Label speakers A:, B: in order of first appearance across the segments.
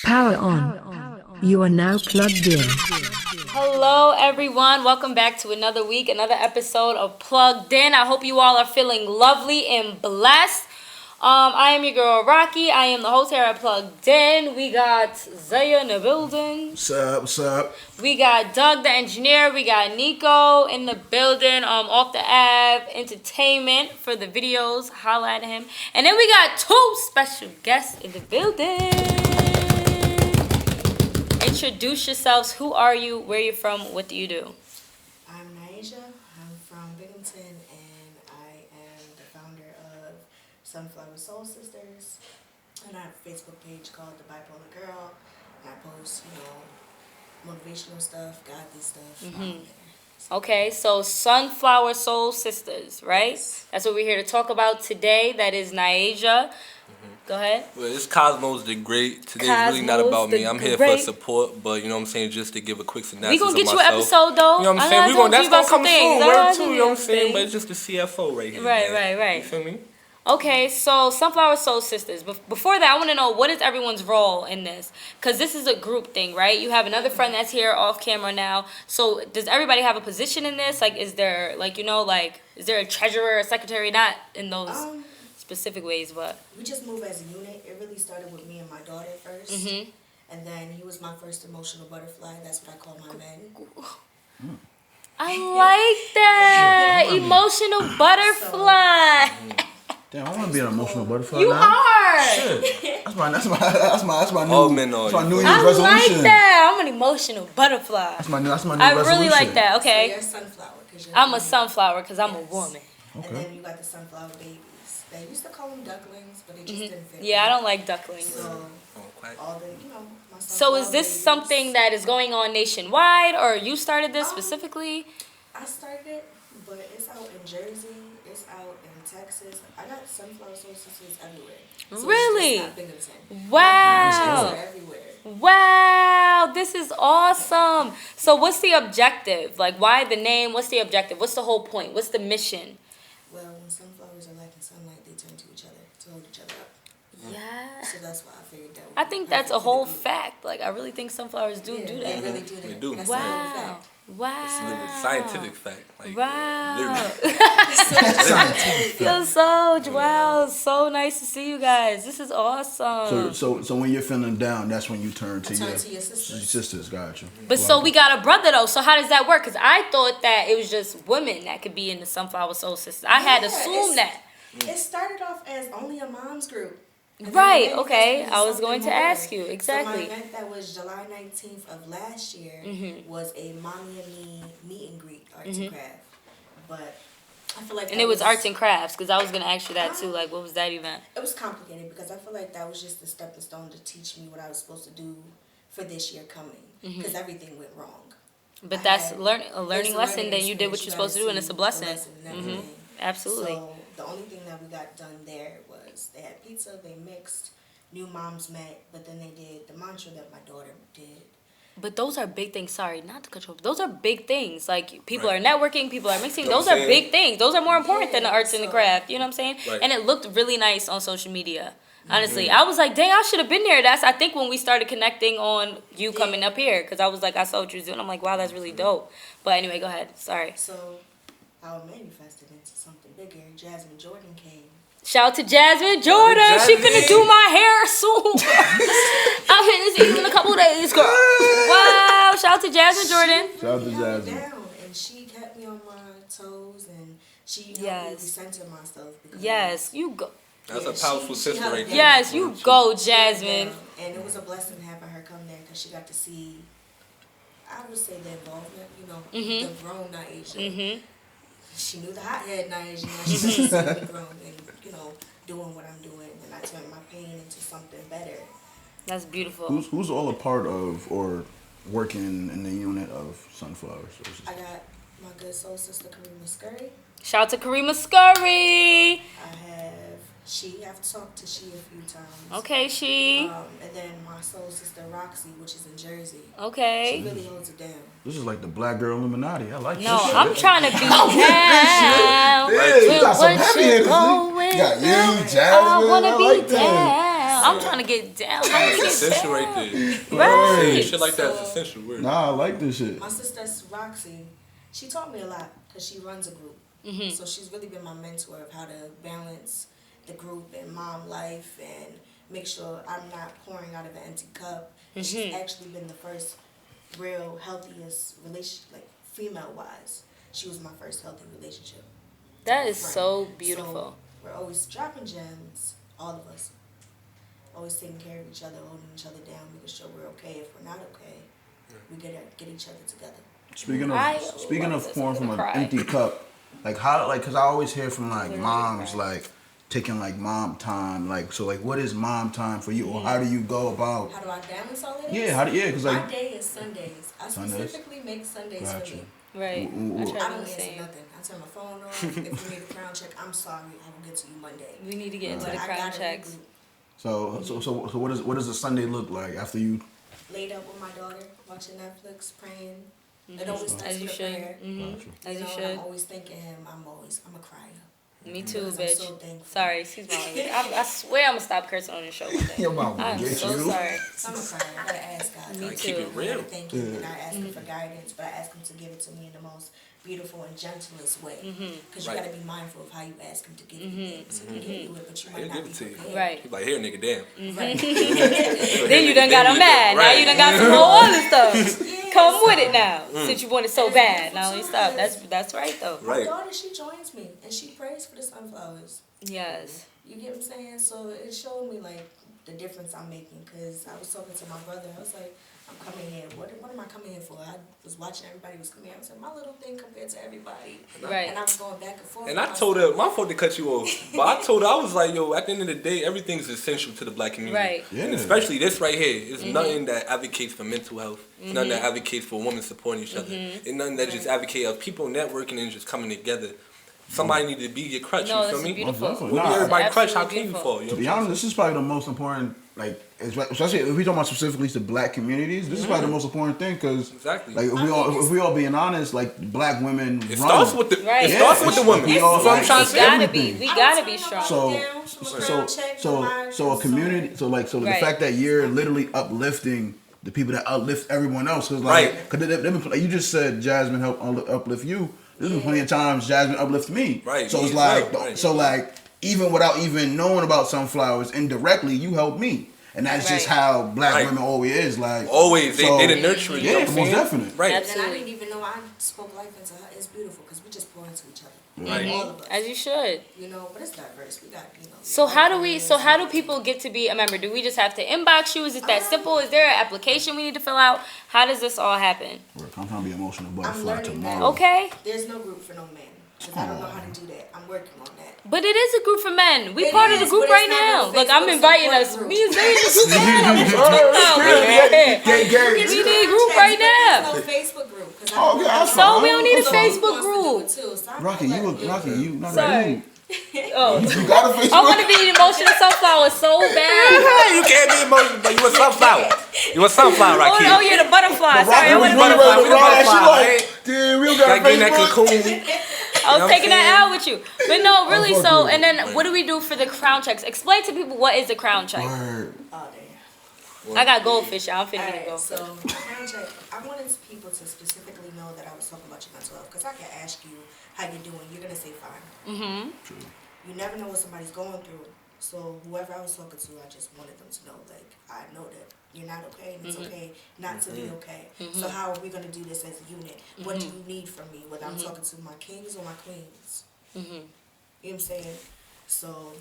A: Power on. You are now plugged in.
B: Hello, everyone. Welcome back to another week, another episode of Plugged In. I hope you all are feeling lovely and blessed. I am your girl, Rocky. I am the host here at Plugged In. We got Zaya in the building.
C: What's up?
B: We got Doug, the engineer. We got Nico in the building. Off the Ave Entertainment for the videos. Holla at him. And then we got two special guests in the building. Introduce yourselves. Who are you? Where you from? What do you do?
D: I'm Naija. I'm from Binghamton, and I am the founder of Sunflower Soul Sistas. And I have a Facebook page called The Bipolar Girl. And I post, motivational stuff, godly stuff.
B: Mm-hmm. Okay, so Sunflower Soul Sistas, right?
D: Yes.
B: That's what we're here to talk about today. That is Naija. Go ahead.
E: Well, it's Cosmos the Great. Today's really not
B: Cosmos
E: about
B: the
E: me. I'm here
B: Great.
E: for support, but you know what I'm saying, just to give a quick synopsis
B: We gonna
E: of
B: get you
E: myself.
B: an episode though.
E: You know what I'm saying? That's gonna come soon. Word too, you know what I'm saying? But it's just the CFO right here.
B: Right,
E: man.
B: right.
E: You feel me?
B: Okay, so Sunflower Soul Sistas. Before that, I want to know, what is everyone's role in this? Because this is a group thing, right? You have another friend that's here off camera now. So does everybody have a position in this? Like, is there, is there a treasurer, a secretary? Not in those specific ways, but...
D: We just move as a unit. It really started with me and my daughter first.
B: Mm-hmm.
D: And then he was my first emotional butterfly. That's what I call my men.
B: I like that. Emotional butterfly.
C: Damn, I want to be an emotional butterfly
B: You
C: now.
B: are.
C: That's my new,
E: All men are.
C: that's my New Year's
B: I
C: resolution.
B: like that. I'm an emotional butterfly.
C: That's my new resolution.
B: I really like that. Okay.
D: So you're a sunflower. 'Cause you're
B: I'm a sunflower because I'm a
D: Yes.
B: woman.
D: And
C: Okay.
D: then you got the sunflower babies. They used to call them ducklings, but it just didn't fit.
B: Yeah, I don't like ducklings.
D: So
E: Oh, quiet.
D: all the, my
B: So is
D: sunflower
B: this
D: babies.
B: something that is going on nationwide, or you started this specifically?
D: I started it, but it's out in Jersey. It's out in Texas. I got sunflower soul sisters everywhere. So
B: Really?
D: It's just not Binghamton.
B: Wow.
D: They're everywhere.
B: Wow, this is awesome. So what's the objective? Like, why the name? What's the objective? What's the whole point? What's the mission?
D: Well, when sunflowers are lacking sunlight, they turn to each other to hold each other up.
B: Yeah.
D: So that's why I figured that.
B: I think that's a whole fact. Like, I really think sunflowers do do
D: They
B: that.
D: really do that.
E: They do.
D: That's a whole
B: Wow.
D: fact.
E: It's a little
B: Wow.
E: scientific fact. Like,
B: Wow.
E: literally.
B: Yo, Soj, wow, so nice to see you guys. This is awesome.
C: So when you're feeling down, that's when you turn to
D: Turn
C: your
D: to your sisters.
C: sisters. Gotcha.
B: But so we got a brother though. So how does that work? Because I thought that it was just women that could be in the Sunflower Soul Sisters. I had
D: Yeah,
B: assumed that.
D: It started off as only a mom's group. And then
B: Right,
D: it
B: okay.
D: manifested into
B: I was going to
D: something more.
B: ask you, exactly.
D: So my event that was July 19th of last year was a mommy and me meet and greet, arts and craft. But I feel like
B: And
D: that
B: it was arts and crafts, because I was going to ask you that too. Like, what was that event?
D: It was complicated because I feel like that was just the stepping stone to teach me what I was supposed to do for this year coming. Because everything went wrong.
B: But
D: I
B: that's
D: had-
B: a
D: it's
B: learning
D: a
B: lesson.
D: learning
B: Then you did what
D: experience.
B: you're supposed to do, and it's a blessing.
D: and everything.
B: Absolutely.
D: So the only thing that we got done there was they had pizza, they mixed, new moms met, but then they did the mantra that my daughter did.
B: But those are big things. Sorry, not to cut you off. Those are big things. Like, people
E: Right.
B: are networking, people are mixing.
E: You know
B: Those
E: what
B: are
E: I'm
B: big
E: saying?
B: things. Those are more important than the
D: Yeah,
B: arts and the
D: so-
B: craft. You know what I'm saying?
E: Right.
B: And it looked really nice on social media. Honestly, I was like, dang, I should have been there. That's, I think, when we started connecting on you coming up here, because I was like, I saw what you was doing. I'm like, wow, that's really dope. But anyway, go ahead. Sorry.
D: So I manifested into something bigger. Jasmine Jordan came.
B: Shout out to Jasmine Jordan. She
E: Jasmine.
B: finna do my hair soon. I'm hitting this even in a couple of days, girl. Wow. Shout out to Jasmine Jordan.
C: Shout out to
D: held me
C: Jasmine.
D: down, and she kept me on my toes, and she helped
B: Yes.
D: me recenter myself. Because
B: Yes, you go.
E: That's
D: Yeah,
E: a powerful
D: she
E: sister
D: held
E: right
D: it
E: there.
D: down.
B: Yes, you go,
D: She held it
B: Jasmine.
D: down, and it was a blessing having her come there because she got to see, I would say, the involvement, the grown Naija. She knew the hothead Naija. Now she got to see me grown and, doing what I'm doing, and I turned my pain into something better.
B: That's beautiful.
C: Who's all a part of or working in the unit of Sunflower Soul Sistas?
D: I got my good soul sister, Karima Scurry.
B: Shout out to Karima Scurry.
D: I have She. I've talked to She a few times.
B: Okay, she.
D: And then my soul sister, Roxy, which is in Jersey. She
B: Okay.
D: really holds it down.
C: This is like the Black Girl Illuminati. I like
B: No,
C: this shit.
B: I'm trying to be down.
C: Yeah, you
B: with
C: got some
B: what
C: heavy
B: you're
C: hitters.
B: going
C: You got you,
B: through.
C: Jasmine.
B: I wanna
C: I
B: be
C: like that.
B: down. I'm trying to get down.
E: That's essential right there.
B: Right.
E: Shit like that's essential. Word.
C: Nah, I like this shit.
D: My sister Roxy, she taught me a lot because she runs a group. So she's really been my mentor of how to balance the group and mom life and make sure I'm not pouring out of an empty cup. And she's actually been the first real healthiest relationship, like female-wise. She was my first healthy relationship.
B: That is
D: Friend.
B: so beautiful.
D: So we're always dropping gems, all of us. Always taking care of each other, holding each other down, making sure we're okay. If we're not okay, we get each other together.
C: Speaking of pouring from an empty cup, like how, like, cause I always hear from like moms like taking like mom time, like, so like what is mom time for you, or how do you go about?
D: How do I balance all of this?
C: Yeah, cause like
D: my day is Sundays. I specifically make Sundays for me.
B: Right.
D: I don't answer nothing. I turn my phone off. If you need a crown check, I'm sorry. I will get to you Monday.
B: We need to get into the crown checks.
C: So what does a Sunday look like after you?
D: Laid up with my daughter, watching Netflix, praying. It always starts with a prayer.
B: As you should.
D: I'm always thanking him. I'm a crier.
B: Me too,
D: Because
B: bitch.
D: I'm so thankful.
B: Sorry, excuse my language. I swear I'm gonna stop cursing on this show one day.
C: Your mom will
B: I'm
C: get
B: so
C: you.
B: sorry.
D: So I'm a crier. I gotta ask God.
B: Me
E: Keep
B: too.
E: it real.
D: I thank him and I ask him for guidance, but I ask him to give it to me in the most beautiful and gentlest way. Because you gotta be mindful of how you ask him to give you things. He can give you it, but you might
E: He'll
D: not
E: give
D: be
E: it to you.
D: prepared.
B: Right.
E: He's like, here, nigga, damn.
D: Right.
B: Then you done got him mad. Now you done got some whole other stuff. Come with it now. Since you want it so bad. Now you stop. That's right though.
D: My
E: Right.
D: daughter, she joins me and she prays for the sunflowers.
B: Yes.
D: You get what I'm saying? So it showed me like the difference I'm making. Cause I was talking to my brother. I was like, I'm coming here. What am I coming here for? I was watching everybody was coming here. I was like, my little thing compared to everybody.
B: Right.
D: And I was going back and forth.
E: And I told her, my fault to cut you off, but I told her, I was like, yo, at the end of the day, everything's essential to the black community.
B: Right.
C: Yeah.
E: And especially this right here. It's nothing that advocates for mental health. It's nothing that advocates for women supporting each other. It's nothing that just advocates of people networking and just coming together. Somebody need to be your crutch,
B: No,
E: you feel
B: this
E: me?
B: is beautiful.
C: Most
E: When
C: definitely.
E: everybody crutch, how
B: Absolutely
E: can you
B: beautiful.
E: fall? You know
C: To be
E: what I'm
C: honest, this is probably the most important, like, especially if we talking about specifically to black communities. This is probably the most important thing because,
E: Exactly.
C: like, if we all being honest, like, black women
E: It
C: run.
E: starts with the
B: Right.
E: it starts with the women.
C: We
E: That's
C: all,
E: what I'm
C: like,
E: trying to
C: it's
E: say.
C: everything.
B: We gotta be strong.
C: So a community, so the
B: Right.
C: fact that you're literally uplifting the people that uplift everyone else, cause
E: Right.
C: like, cause like you just said, Jasmine helped uplift you. There's been plenty of times Jasmine uplift me.
E: Right.
C: So it's
E: Yeah,
C: like,
E: right.
C: so like, even without even knowing about sunflowers, indirectly you helped me, and that's just
B: Right.
C: how black
E: Right.
C: women always is. Like
E: Always.
C: so-
E: They the nurturer. You know
C: Yeah,
E: what I'm
C: most
E: saying?
C: definite.
E: Right.
D: And then I didn't even know I spoke life into her. It's beautiful because we just pour into each other.
E: Right.
D: All of us.
B: As you should.
D: You know, but it's diverse. We got, you know.
B: So how do people get to be a member? Do we just have to inbox you? Is it that simple? Is there an application we need to fill out? How does this all happen?
C: I'm trying to be emotional
D: I'm
C: butterfly
D: learning that.
C: tomorrow.
B: Okay.
D: There's no group for no men. Because I don't know how to do that. I'm working on that.
B: But it is a group for men. We
D: It
B: part of the
D: is,
B: group
D: but
B: right
D: it's not
B: now.
D: no
B: Look, I'm
D: Facebook
B: inviting
D: support
B: us.
D: group.
B: Me and Zay in the We need a group right now.
D: There's no Facebook group. 'Cause I
C: Oh,
D: don't
C: yeah,
D: know
C: that's
D: how-
B: So we don't need a
D: So
B: Facebook
D: who wants to do
B: group.
D: it too? So I'm
C: Rocky,
D: like,
C: you, not
B: Sorry. Oh.
C: You got a Facebook?
B: I want to be an emotional sunflower so bad.
E: You can't be emotional, but you a sunflower. You a sunflower,
B: Oh,
E: Rakeem.
B: oh yeah, the butterfly. Sorry, I
C: Rocky was
B: wanted
C: really
B: to
C: ready to ride. She
E: butterfly,
C: like,
E: right?
C: dude, we don't got a
E: Gotta get in that
C: Facebook.
E: cocoon.
B: I was taking that out with you. But no, really,
C: fuck
B: so,
C: with
B: and then what do we do for the crown checks? Explain to people what is a crown check.
C: Word.
D: Oh, damn.
B: I got goldfish. I'm finna get a
D: Alright,
B: goldfish.
D: so crown check. I wanted people to specifically know that I was talking about your mental health because I can ask you how you're doing. You're gonna say fine.
B: Mm-hmm.
D: You never know what somebody's going through. So whoever I was talking to, I just wanted them to know, like, I know that you're not okay, and it's okay not to be okay. So how are we gonna do this as a unit? What do you need from me? Whether I'm talking to my kings or my queens. You know what I'm saying? So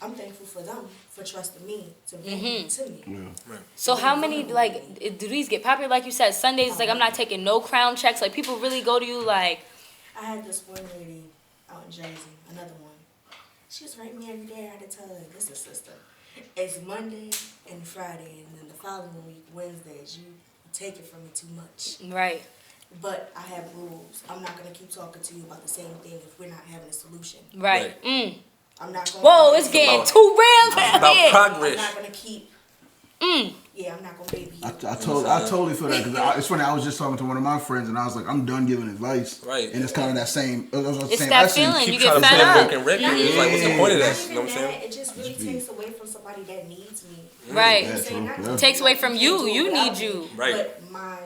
D: I'm thankful for them for trusting me to bring you to me.
C: Yeah.
B: So how many, like, do these get popular? Like you said, Sundays, like, I'm not taking no crown checks. Like, people really go to you, like,
D: I had this one lady out in Jersey, another one. She was writing me every day. I had to tell her, listen, sister, it's Monday and Friday, and then the following week, Wednesdays, you take it from me too much.
B: right.
D: But I have rules. I'm not going to keep talking to you about the same thing if we're not having a solution.
B: Right.
E: Right.
D: I'm not going
B: Whoa, it's getting too real
E: It's
B: down
E: about
B: here.
D: I'm
E: progress.
D: not going to keep Yeah, I'm not gonna baby you.
C: I totally feel that because it's funny. I was just talking to one of my friends and I was like, I'm done giving advice.
E: Right.
C: And it's kind of that same.
B: It's
C: same
B: that
C: essence.
B: feeling.
E: Keep
B: You
E: trying
B: get
E: to
B: fed
E: play
B: up.
E: broken record. It's like, what's the point of that? You know what I'm saying?
D: It just really takes away from somebody that needs me.
B: Right.
C: Yeah, true. Yeah.
B: Takes away from you. You need you.
E: Right.
D: But my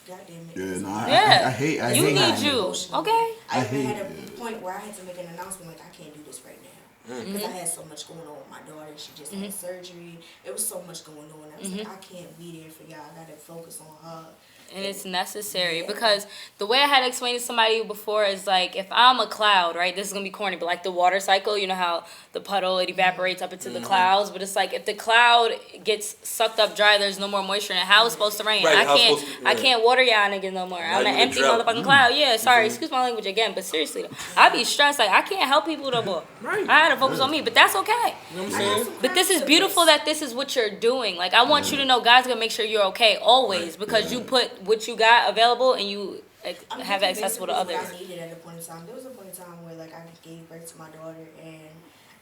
D: goddamn it.
C: Yeah, no,
B: Yeah.
C: I hate.
B: You
C: hate
B: need
C: that.
B: you. Okay.
D: I
C: hate
D: even had
C: it.
D: a point where I had to make an announcement like I can't do this right now because I had so much going on with my daughter. She just had surgery. It was so much going on. I was like, I can't be there for y'all. I gotta focus on her.
B: And it's necessary because the way I had to explain to somebody before is like, if I'm a cloud, right, this is going to be corny, but like the water cycle, you know how the puddle, it evaporates up into the clouds, but it's like if the cloud gets sucked up dry, there's no more moisture in it. How it's supposed to rain?
E: Right,
B: I can't water y'all niggas no more. I'm an
E: you in
B: empty
E: drought.
B: motherfucking cloud. Yeah, sorry, excuse my language again, but seriously, I be stressed. Like, I can't help people no more.
E: Right.
B: I had to focus on me, but that's okay.
E: You know what I'm saying?
B: But this is beautiful that this is what you're doing. Like, I want you to know God's going to make sure you're okay always because you put what you got available and you have it accessible to others.
D: What I needed at a point in time. There was a point in time where like I gave birth to my daughter and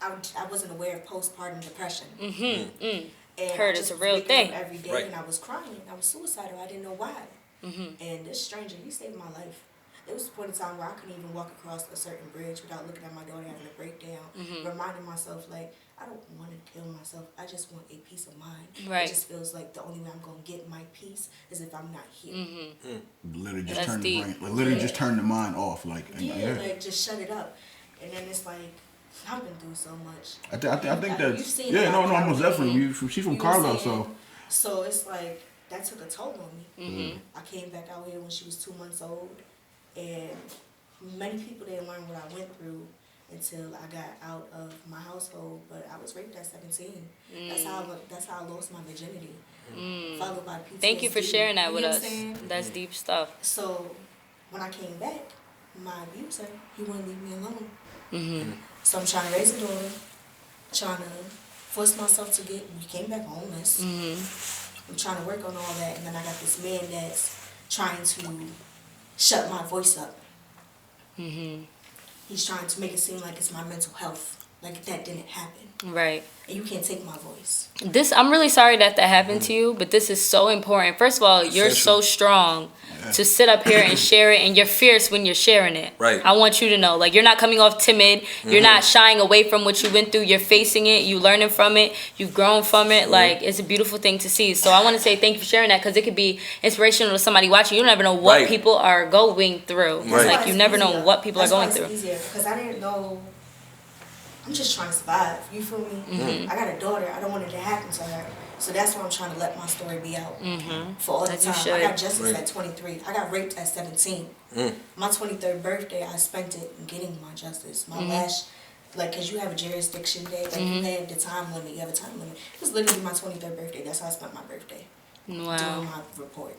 D: I wasn't aware of postpartum depression. And
B: Heard
D: I
B: it's
D: just
B: a
D: was
B: real
D: waking
B: thing.
D: up every day
E: Right.
D: and I was crying. I was suicidal. I didn't know why. And this stranger, he saved my life. There was a point in time where I couldn't even walk across a certain bridge without looking at my daughter having a breakdown, reminding myself like, I don't want to kill myself. I just want a peace of mind.
B: Right.
D: It just feels like the only way I'm going to get my peace is if I'm not here.
C: Literally just
B: That's
C: turn
B: deep.
C: the brain. Like literally just turn the mind off. Like
D: Like just shut it up. And then it's like, I've been through so much.
C: I think
D: You've
C: that's
D: seen
C: yeah.
D: it
C: No,
D: on
C: most
D: camera.
C: definitely. She's from
D: You know what I'm
C: Carlo,
D: saying?
C: so.
D: So it's like, that took a toll on me. I came back out here when she was 2 months old, and many people didn't learn what I went through until I got out of my household. But I was raped at 17. That's how I lost my virginity. Followed by PTSD.
B: Thank you for sharing that
D: You
B: with
D: know what
B: us.
D: I'm saying?
B: That's deep stuff.
D: So when I came back, my abuser, he wouldn't leave me alone. So I'm trying to raise a daughter, trying to force myself to we came back homeless. I'm trying to work on all that, and then I got this man that's trying to shut my voice up. He's trying to make it seem like it's my mental health, like that didn't happen.
B: Right.
D: And you can't take my voice.
B: I'm really sorry that happened to you, but this is so important. First of all, you're so strong to sit up here and share it, and you're fierce when you're sharing it.
E: Right.
B: I want you to know, like, you're not coming off timid. You're not shying away from what you went through. You're facing it. You learning from it. You've grown from it. Like, it's a beautiful thing to see. So I want to say thank you for sharing that because it could be inspirational to somebody watching. You never know what people are going through.
E: Right.
B: Like, you never know what people are going through.
D: That's why it's easier, because I didn't know. I'm just trying to survive. You feel me? I got a daughter. I don't want it to happen to her. So that's why I'm trying to let my story be out for all the
B: As you
D: time.
B: should.
D: I got justice at 23. I got raped at 17. My 23rd birthday, I spent it getting my justice. My last, like, because you have a jurisdiction day. Like, you have the time limit. You have a time limit. It was literally my 23rd birthday. That's how I spent my birthday.
B: Wow.
D: Doing my report.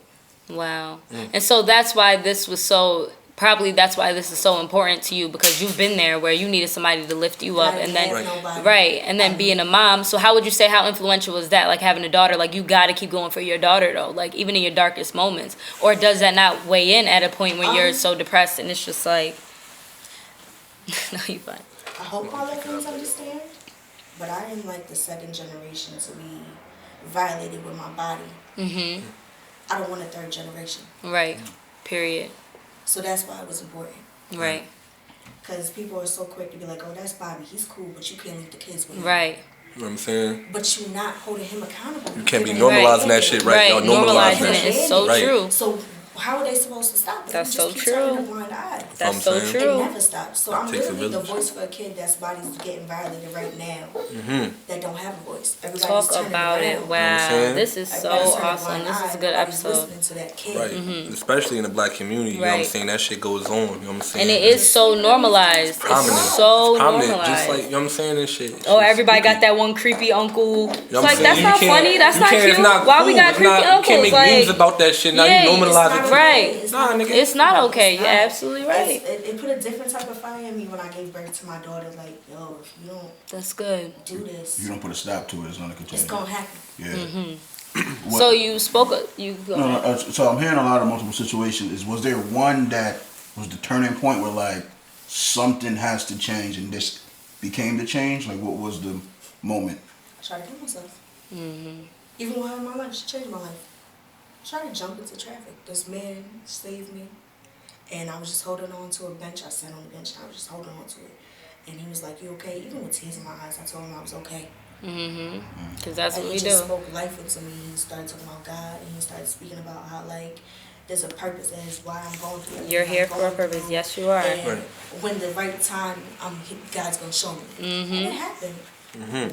B: Wow. And so that's why this was so, probably that's why this is so important to you, because you've been there where you needed somebody to lift you up, and then and then being a mom. So how would you say, how influential was that, like having a daughter? Like, you got to keep going for your daughter though, like even in your darkest moments, or does that not weigh in at a point when you're so depressed and it's just like no, you fine.
D: I hope all of things understand, but I am like the second generation to be violated with my body. I don't want a third generation.
B: Right. Period.
D: So that's why it was important.
B: Right.
D: Because people are so quick to be like, oh, that's Bobby, he's cool, but you can't leave the kids with him.
B: Right.
E: You know what I'm saying?
D: But you're not holding him accountable.
E: You can't be normalizing that shit, right? Y'all
B: Normalizing
E: that
B: it
E: shit.
B: is so
E: Right.
B: true.
D: So how are they supposed to stop it?
B: That's
D: You just
B: so
D: keep
B: true.
D: turning a blind eye.
B: That's so
E: saying.
D: It
B: true.
D: never stops. So I'm
E: takes a
D: literally the
E: village.
D: voice for a kid that's body's getting violated right now that don't have a voice. Everybody's
B: Talk
D: turning
B: about
D: around.
B: it. Wow.
E: saying?
B: This is so
D: Everybody's turning a
B: awesome.
D: blind
B: This is a
D: eye.
B: good
D: Nobody's
B: episode.
D: listening to that kid.
E: Right. Especially in the black community, you know what I'm
B: Right.
E: saying? That shit goes on, you know what I'm saying?
B: And it is so normalized.
E: prominent.
B: It's so
E: prominent,
B: normalized.
E: just like, you know what I'm saying? This shit.
B: Oh, everybody got that one creepy uncle. It's
E: You know what I'm
B: like,
E: saying?
B: that's
E: You
B: not
E: can't-
B: funny. That's
E: you
B: not
E: can't-
B: cute.
E: it's not
B: Why we
E: cool.
B: got
E: It's
B: creepy
E: not-
B: uncles?
E: You can't make memes
B: Like,
E: about that shit. Now
B: yeah,
E: you normalize
B: it's
E: it.
B: not right.
D: It's
E: Nah,
D: not
E: nigga.
D: okay.
B: It's not okay.
D: It's
B: You're
D: not.
B: absolutely right.
D: It put a different type of fire in me when I gave birth to my daughter. Like, yo, if you don't
B: That's good.
D: do this,
C: You don't put a stop to it, it's gonna
D: it's
C: continue.
D: gonna happen.
C: Yeah.
B: So you spoke. You go.
C: No, so I'm hearing a lot of multiple situations. Was there one that was the turning point where like something has to change and this became the change? Like, what was the moment?
D: I try to kill myself. Even while in my life, she changed my life. I tried to jump into traffic. This man saved me. And I was just holding on to a bench. I sat on the bench and I was just holding on to it. And he was like, "You okay?" Even with tears in my eyes, I told him I was okay.
B: Because that's what we do.
D: He just spoke life into me. He started talking about God, and he started speaking about how, like, there's a purpose, and it's why I'm going through.
B: You're here for a purpose. Yes, you are.
D: And when the right time, God's going to show me. And it happened.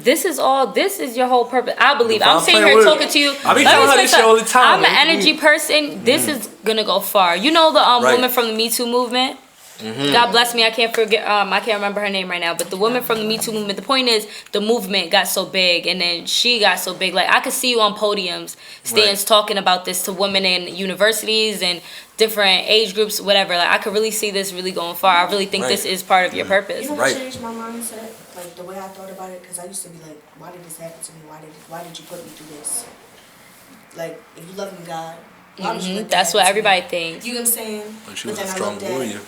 B: This is your whole purpose. I believe. I'm sitting
E: playing
B: here
E: with
B: talking to you.
E: I be telling her this shit all the time.
B: I'm an energy person. This is gonna go far. You know the woman from the Me Too movement. God bless me. I can't forget. I can't remember her name right now. But the woman from the Me Too movement. The point is, the movement got so big, and then she got so big. Like, I could see you on podiums, stands talking about this to women in universities and different age groups, whatever. Like, I could really see this really going far. I really think this is part of your purpose.
D: You know what changed my mindset? Like, the way I thought about it, because I used to be like, why did this happen to me? Why did you put me through this? Like, if you love me, God, why would you let
B: That's what everybody thinks.
D: You know what I'm saying?
E: But she was a strong warrior.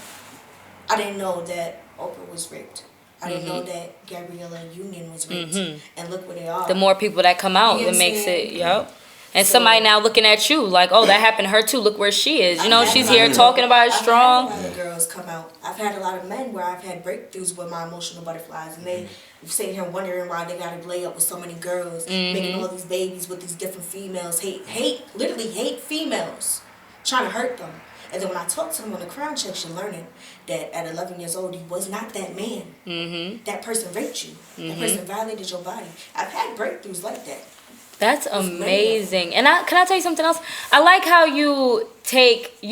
D: I didn't know that Oprah was raped. I didn't know that Gabriella Union was raped. And look where they are.
B: The more people that come out, it makes it, And so, somebody now looking at you like, oh, that happened to her too. Look where she is. You know, she's here talking about it strong.
D: I've had a lot of girls come out. I've had a lot of men where I've had breakthroughs with my emotional butterflies. And they sitting here wondering why they got to lay up with so many girls. Making all these babies with these different females. Literally hate females. Trying to hurt them. And then when I talk to them on the crown checks, you're learning that at 11 years old, he was not that man. That person raped you. That person violated your body. I've had breakthroughs like that.
B: That's amazing. And can I tell you something else? I like how you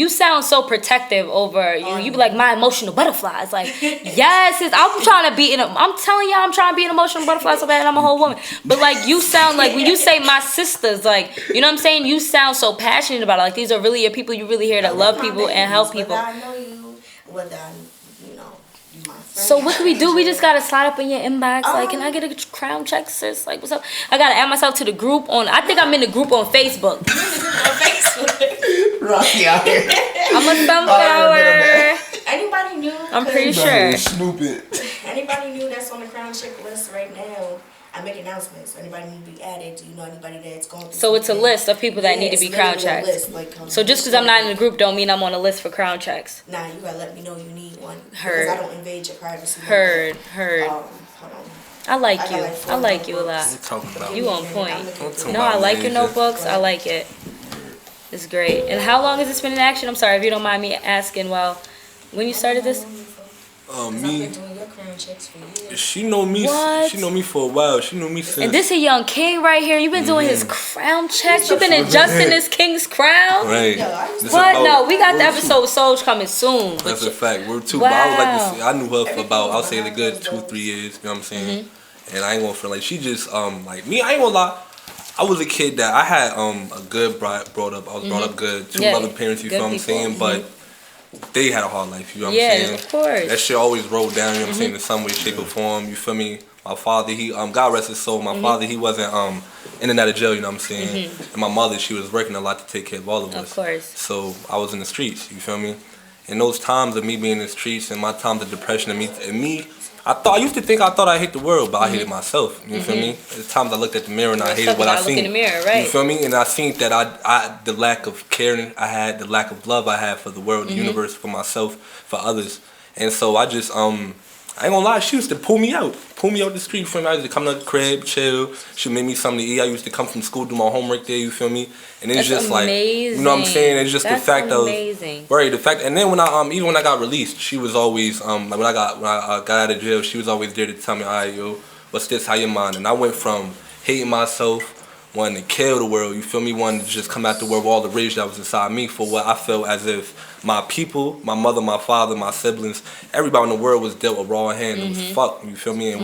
B: sound so protective over you. You be like, my emotional butterflies. Like, yes, I'm trying to be I'm telling y'all, I'm trying to be an emotional butterfly so bad, and I'm a whole woman. But like, you sound like, when you say my sisters, like, you know what I'm saying? You sound so passionate about it. Like, these are really your people. You really here to love people and help people.
D: Whether I know you, whether you my friend.
B: So what can we do? We just gotta slide up in your inbox. Like, can I get a crown check, sis? Like, what's up? I gotta add myself to the group I think I'm in the group on Facebook.
C: Rocky out here.
B: I'm a sunflower.
D: Anybody new?
B: I'm pretty sure.
C: Snooping.
D: Anybody new that's on the crown check list right now? I make announcements. Anybody need to be added? Do you know anybody that's going through
B: So it's a list of people that need to be crown checked. So just because I'm not in the group don't mean I'm on a list for crown checks.
D: Nah, you gotta let me know you need one.
B: Heard.
D: Because I don't invade your privacy.
B: Heard.
D: Hold on.
B: I like you. I like you a lot. You on point. No, I like your notebooks. I like it. It's great. And how long has this been in action? I'm sorry if you don't mind me asking. Well, when you started this?
D: Me.
E: She know me.
B: What?
E: She know me for a while. She knew me since.
B: And this a young king right here. You've been doing his crown checks. You've been adjusting this king's crown.
E: Right.
B: What? No, we got the episode with Soul coming soon.
E: That's a fact. We're two.
B: Wow.
E: But I would like to say I knew her for about, I'll say a good 2-3 years. You know what I'm saying? And I ain't gonna feel like she just like me. I ain't gonna lie. I was a kid that I had a good brought up. I was brought up good. Two loving parents. You feel what I'm saying? But they had a hard life, you know what I'm saying?
B: Of course.
E: That shit always rolled down, you know what I'm saying, in some way, shape, or form, you feel me? My father, he, God rest his soul, my father, he wasn't in and out of jail, you know what I'm saying? And my mother, she was working a lot to take care of all of us.
B: Of course.
E: So I was in the streets, you feel me? In those times of me being in the streets and my times of depression and me I used to think I thought I hate the world, but I hated myself. You feel me? There's times I looked at the mirror and I hated what I seen.
B: In the mirror, right?
E: You feel me? And I seen that I the lack of caring I had, the lack of love I had for the world, the universe, for myself, for others. And so I just I ain't gonna lie, she used to pull me out the street. For me, I used to come to the crib, chill. She made me something to eat. I used to come from school, do my homework there. You feel me? And it's just
B: amazing.
E: Like, you know what I'm saying? It's just
B: That's
E: the fact
B: amazing.
E: Of right. The fact, and then when I even when I got released, she was always like when I got out of jail, she was always there to tell me, all right, yo, what's this? How your mind? And I went from hating myself, wanting to kill the world. You feel me? Wanting to just come out the world with all the rage that was inside me for what I felt as if my people, my mother, my father, my siblings, everybody in the world was dealt with raw hand. It was fucked, you feel me? And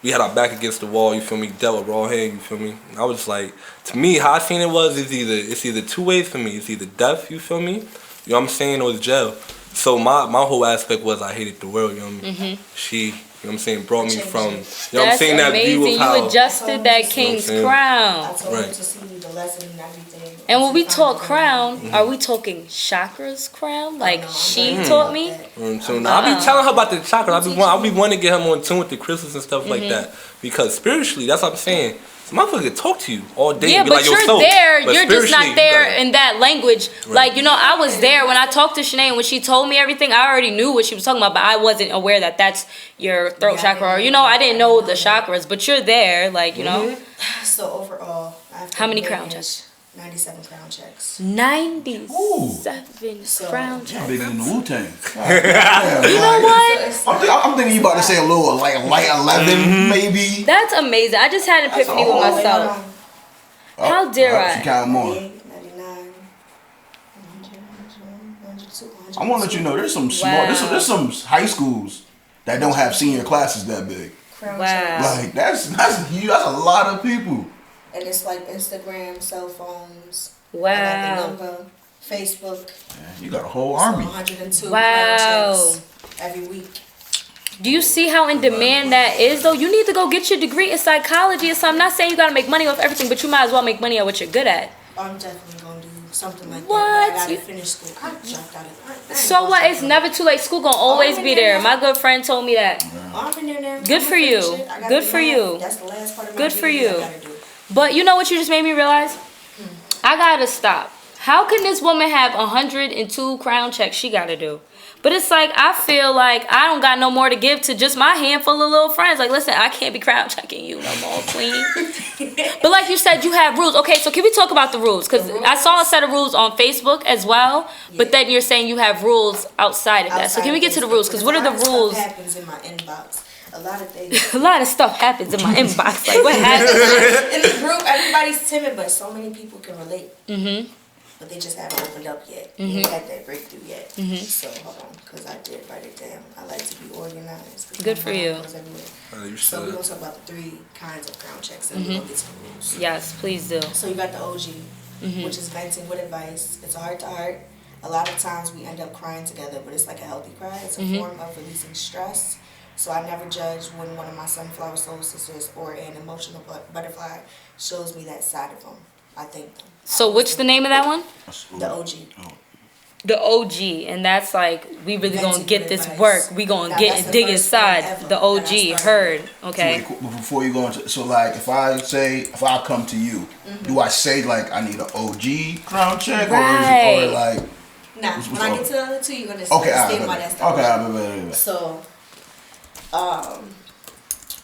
E: we had our back against the wall, you feel me, dealt with raw hand, you feel me? And I was like, to me, how I seen it was, it's either two ways for me. It's either death, you feel me? You know what I'm saying, or it's jail. So my whole aspect was I hated the world, you know what I mean? She, you know what I'm saying, brought me from, you know what I'm saying, that view of how.
B: You adjusted that king's crown.
D: I told him to see the lesson and everything.
B: And when we talk crown, are we talking chakras crown? Like she taught me?
E: So now I be telling her about the chakras. I be wanting to get her more in tune with the crystals and stuff like that. Because spiritually, that's what I'm saying. motherfucker could talk to you all day.
B: Yeah,
E: And be
B: but
E: like, yo,
B: you're
E: so,
B: there.
E: but
B: You're just
E: spiritually,
B: not there
E: you gotta-
B: in that language.
E: Right.
B: Like, you know, I was there when I talked to Shanae, and when she told me everything, I already knew what she was talking about, but I wasn't aware that that's your throat chakra. Or, you know, I didn't know the chakras, but you're there, like, you know.
D: So overall, I've
B: How many crown
D: managed
B: checks?
D: 97 crown checks.
B: 97
D: So-
B: crown
C: I'm
B: checks.
C: bigger than the Wu-Tang.
B: You know what?
C: I'm thinking you about to say a little like light 11 maybe.
B: That's amazing. I just had an epiphany with myself.
C: Oh,
B: How dare I?
C: She count more.
D: 98, 99, 100, 102,
C: I want to let you know there's some small, there's some high schools that don't have senior classes that big.
D: crown
B: Wow.
D: checks.
C: Like that's huge. That's a lot of people.
D: And it's like Instagram, cell phones. I
B: Wow.
D: got the number, Facebook.
C: Man, you got a whole
D: So
C: army.
D: 102
B: Wow.
D: crown checks every week.
B: Do you see how in demand that is, though? You need to go get your degree in psychology or something. I'm not saying you got to make money off everything, but you might as well make money at what you're good at.
D: I'm definitely gonna do something like
B: What?
D: that. But I gotta finish school. I dropped out of
B: So what? It's never too late. School gonna always be there. My good friend told me that.
D: I'm in there now.
B: Good for you. Good for you.
D: That's the last part of my
B: Good for
D: degree
B: you.
D: I gotta do.
B: But you know what you just made me realize? I gotta stop. How can this woman have 102 crown checks she gotta do? But it's like, I feel like I don't got no more to give to just my handful of little friends. Like, listen, I can't be crown checking you no more, queen. But like you said, you have rules. Okay, so can we talk about the rules? Because I saw a set of rules on Facebook as well. But then you're saying you have rules outside of that. So can we get to the rules? Because what are the rules?
D: A lot of stuff happens in my inbox. A lot of things.
B: A lot of stuff happens in my inbox. Like, what happened?
D: In the group, everybody's timid, but so many people can relate.
B: Mm-hmm.
D: But they just haven't opened up yet. They ain't had that breakthrough yet. So hold on, because I did write it down. I like to be organized. 'Cause
B: Good
D: my
B: for
D: mind
B: you.
D: goes everywhere.
E: You
D: So we're
E: should.
D: gonna talk about the 3 kinds of crown checks, and we're gonna get to the rules.
B: Yes, please do.
D: So you got the OG, which is venting with advice. It's a heart to heart. A lot of times we end up crying together, but it's like a healthy cry. It's a form of releasing stress. So I never judge when one of my sunflower soul sisters or an emotional butterfly shows me that side of them. I thank them.
B: So what's the name of that one?
D: The OG.
B: The OG, and that's like, we really gonna
D: Venting
B: get
D: with
B: this
D: advice.
B: work. We gonna
D: Now,
B: get
D: that's the
B: dig
D: first one
B: inside
D: ever
B: the
D: that I
B: OG.
D: started.
B: Heard, okay?
C: But before you go into, so like if I come to you, do I say like I need an OG crown check
B: Right.
C: or like
D: Nah,
C: What's
D: when I
C: up?
D: get to the other 2, you're gonna
C: okay,
D: understand why that's the
C: okay,
D: So,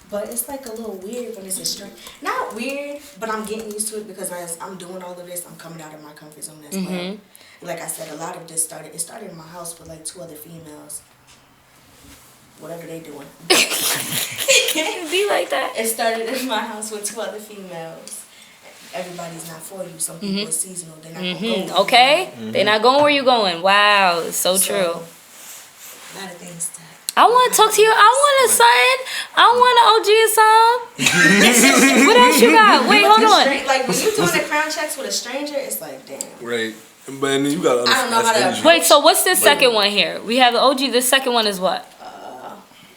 D: but it's like a little weird when it's a string. Not weird, but I'm getting used to it because as I'm doing all of this, I'm coming out of my comfort zone as well. Like I said, a lot of this started in my house with like 2 other females. Whatever they doing.
B: Be like that.
D: It started in my house with 2 other females. Everybody's not for you. Some people are seasonal. They're not gonna go where you
B: Okay?
D: going.
B: They're not going where you going. Wow, it's so true.
D: A lot of things that.
B: I want to talk to you. I want a son. I want an OG or something. What else you got? Wait, hold on.
D: Like when you're doing the crown checks with a stranger, it's like, damn.
E: Right. But then you gotta
D: I don't know how to-
E: understand.
B: Wait, so what's this second one here? We have the OG. The second one is what?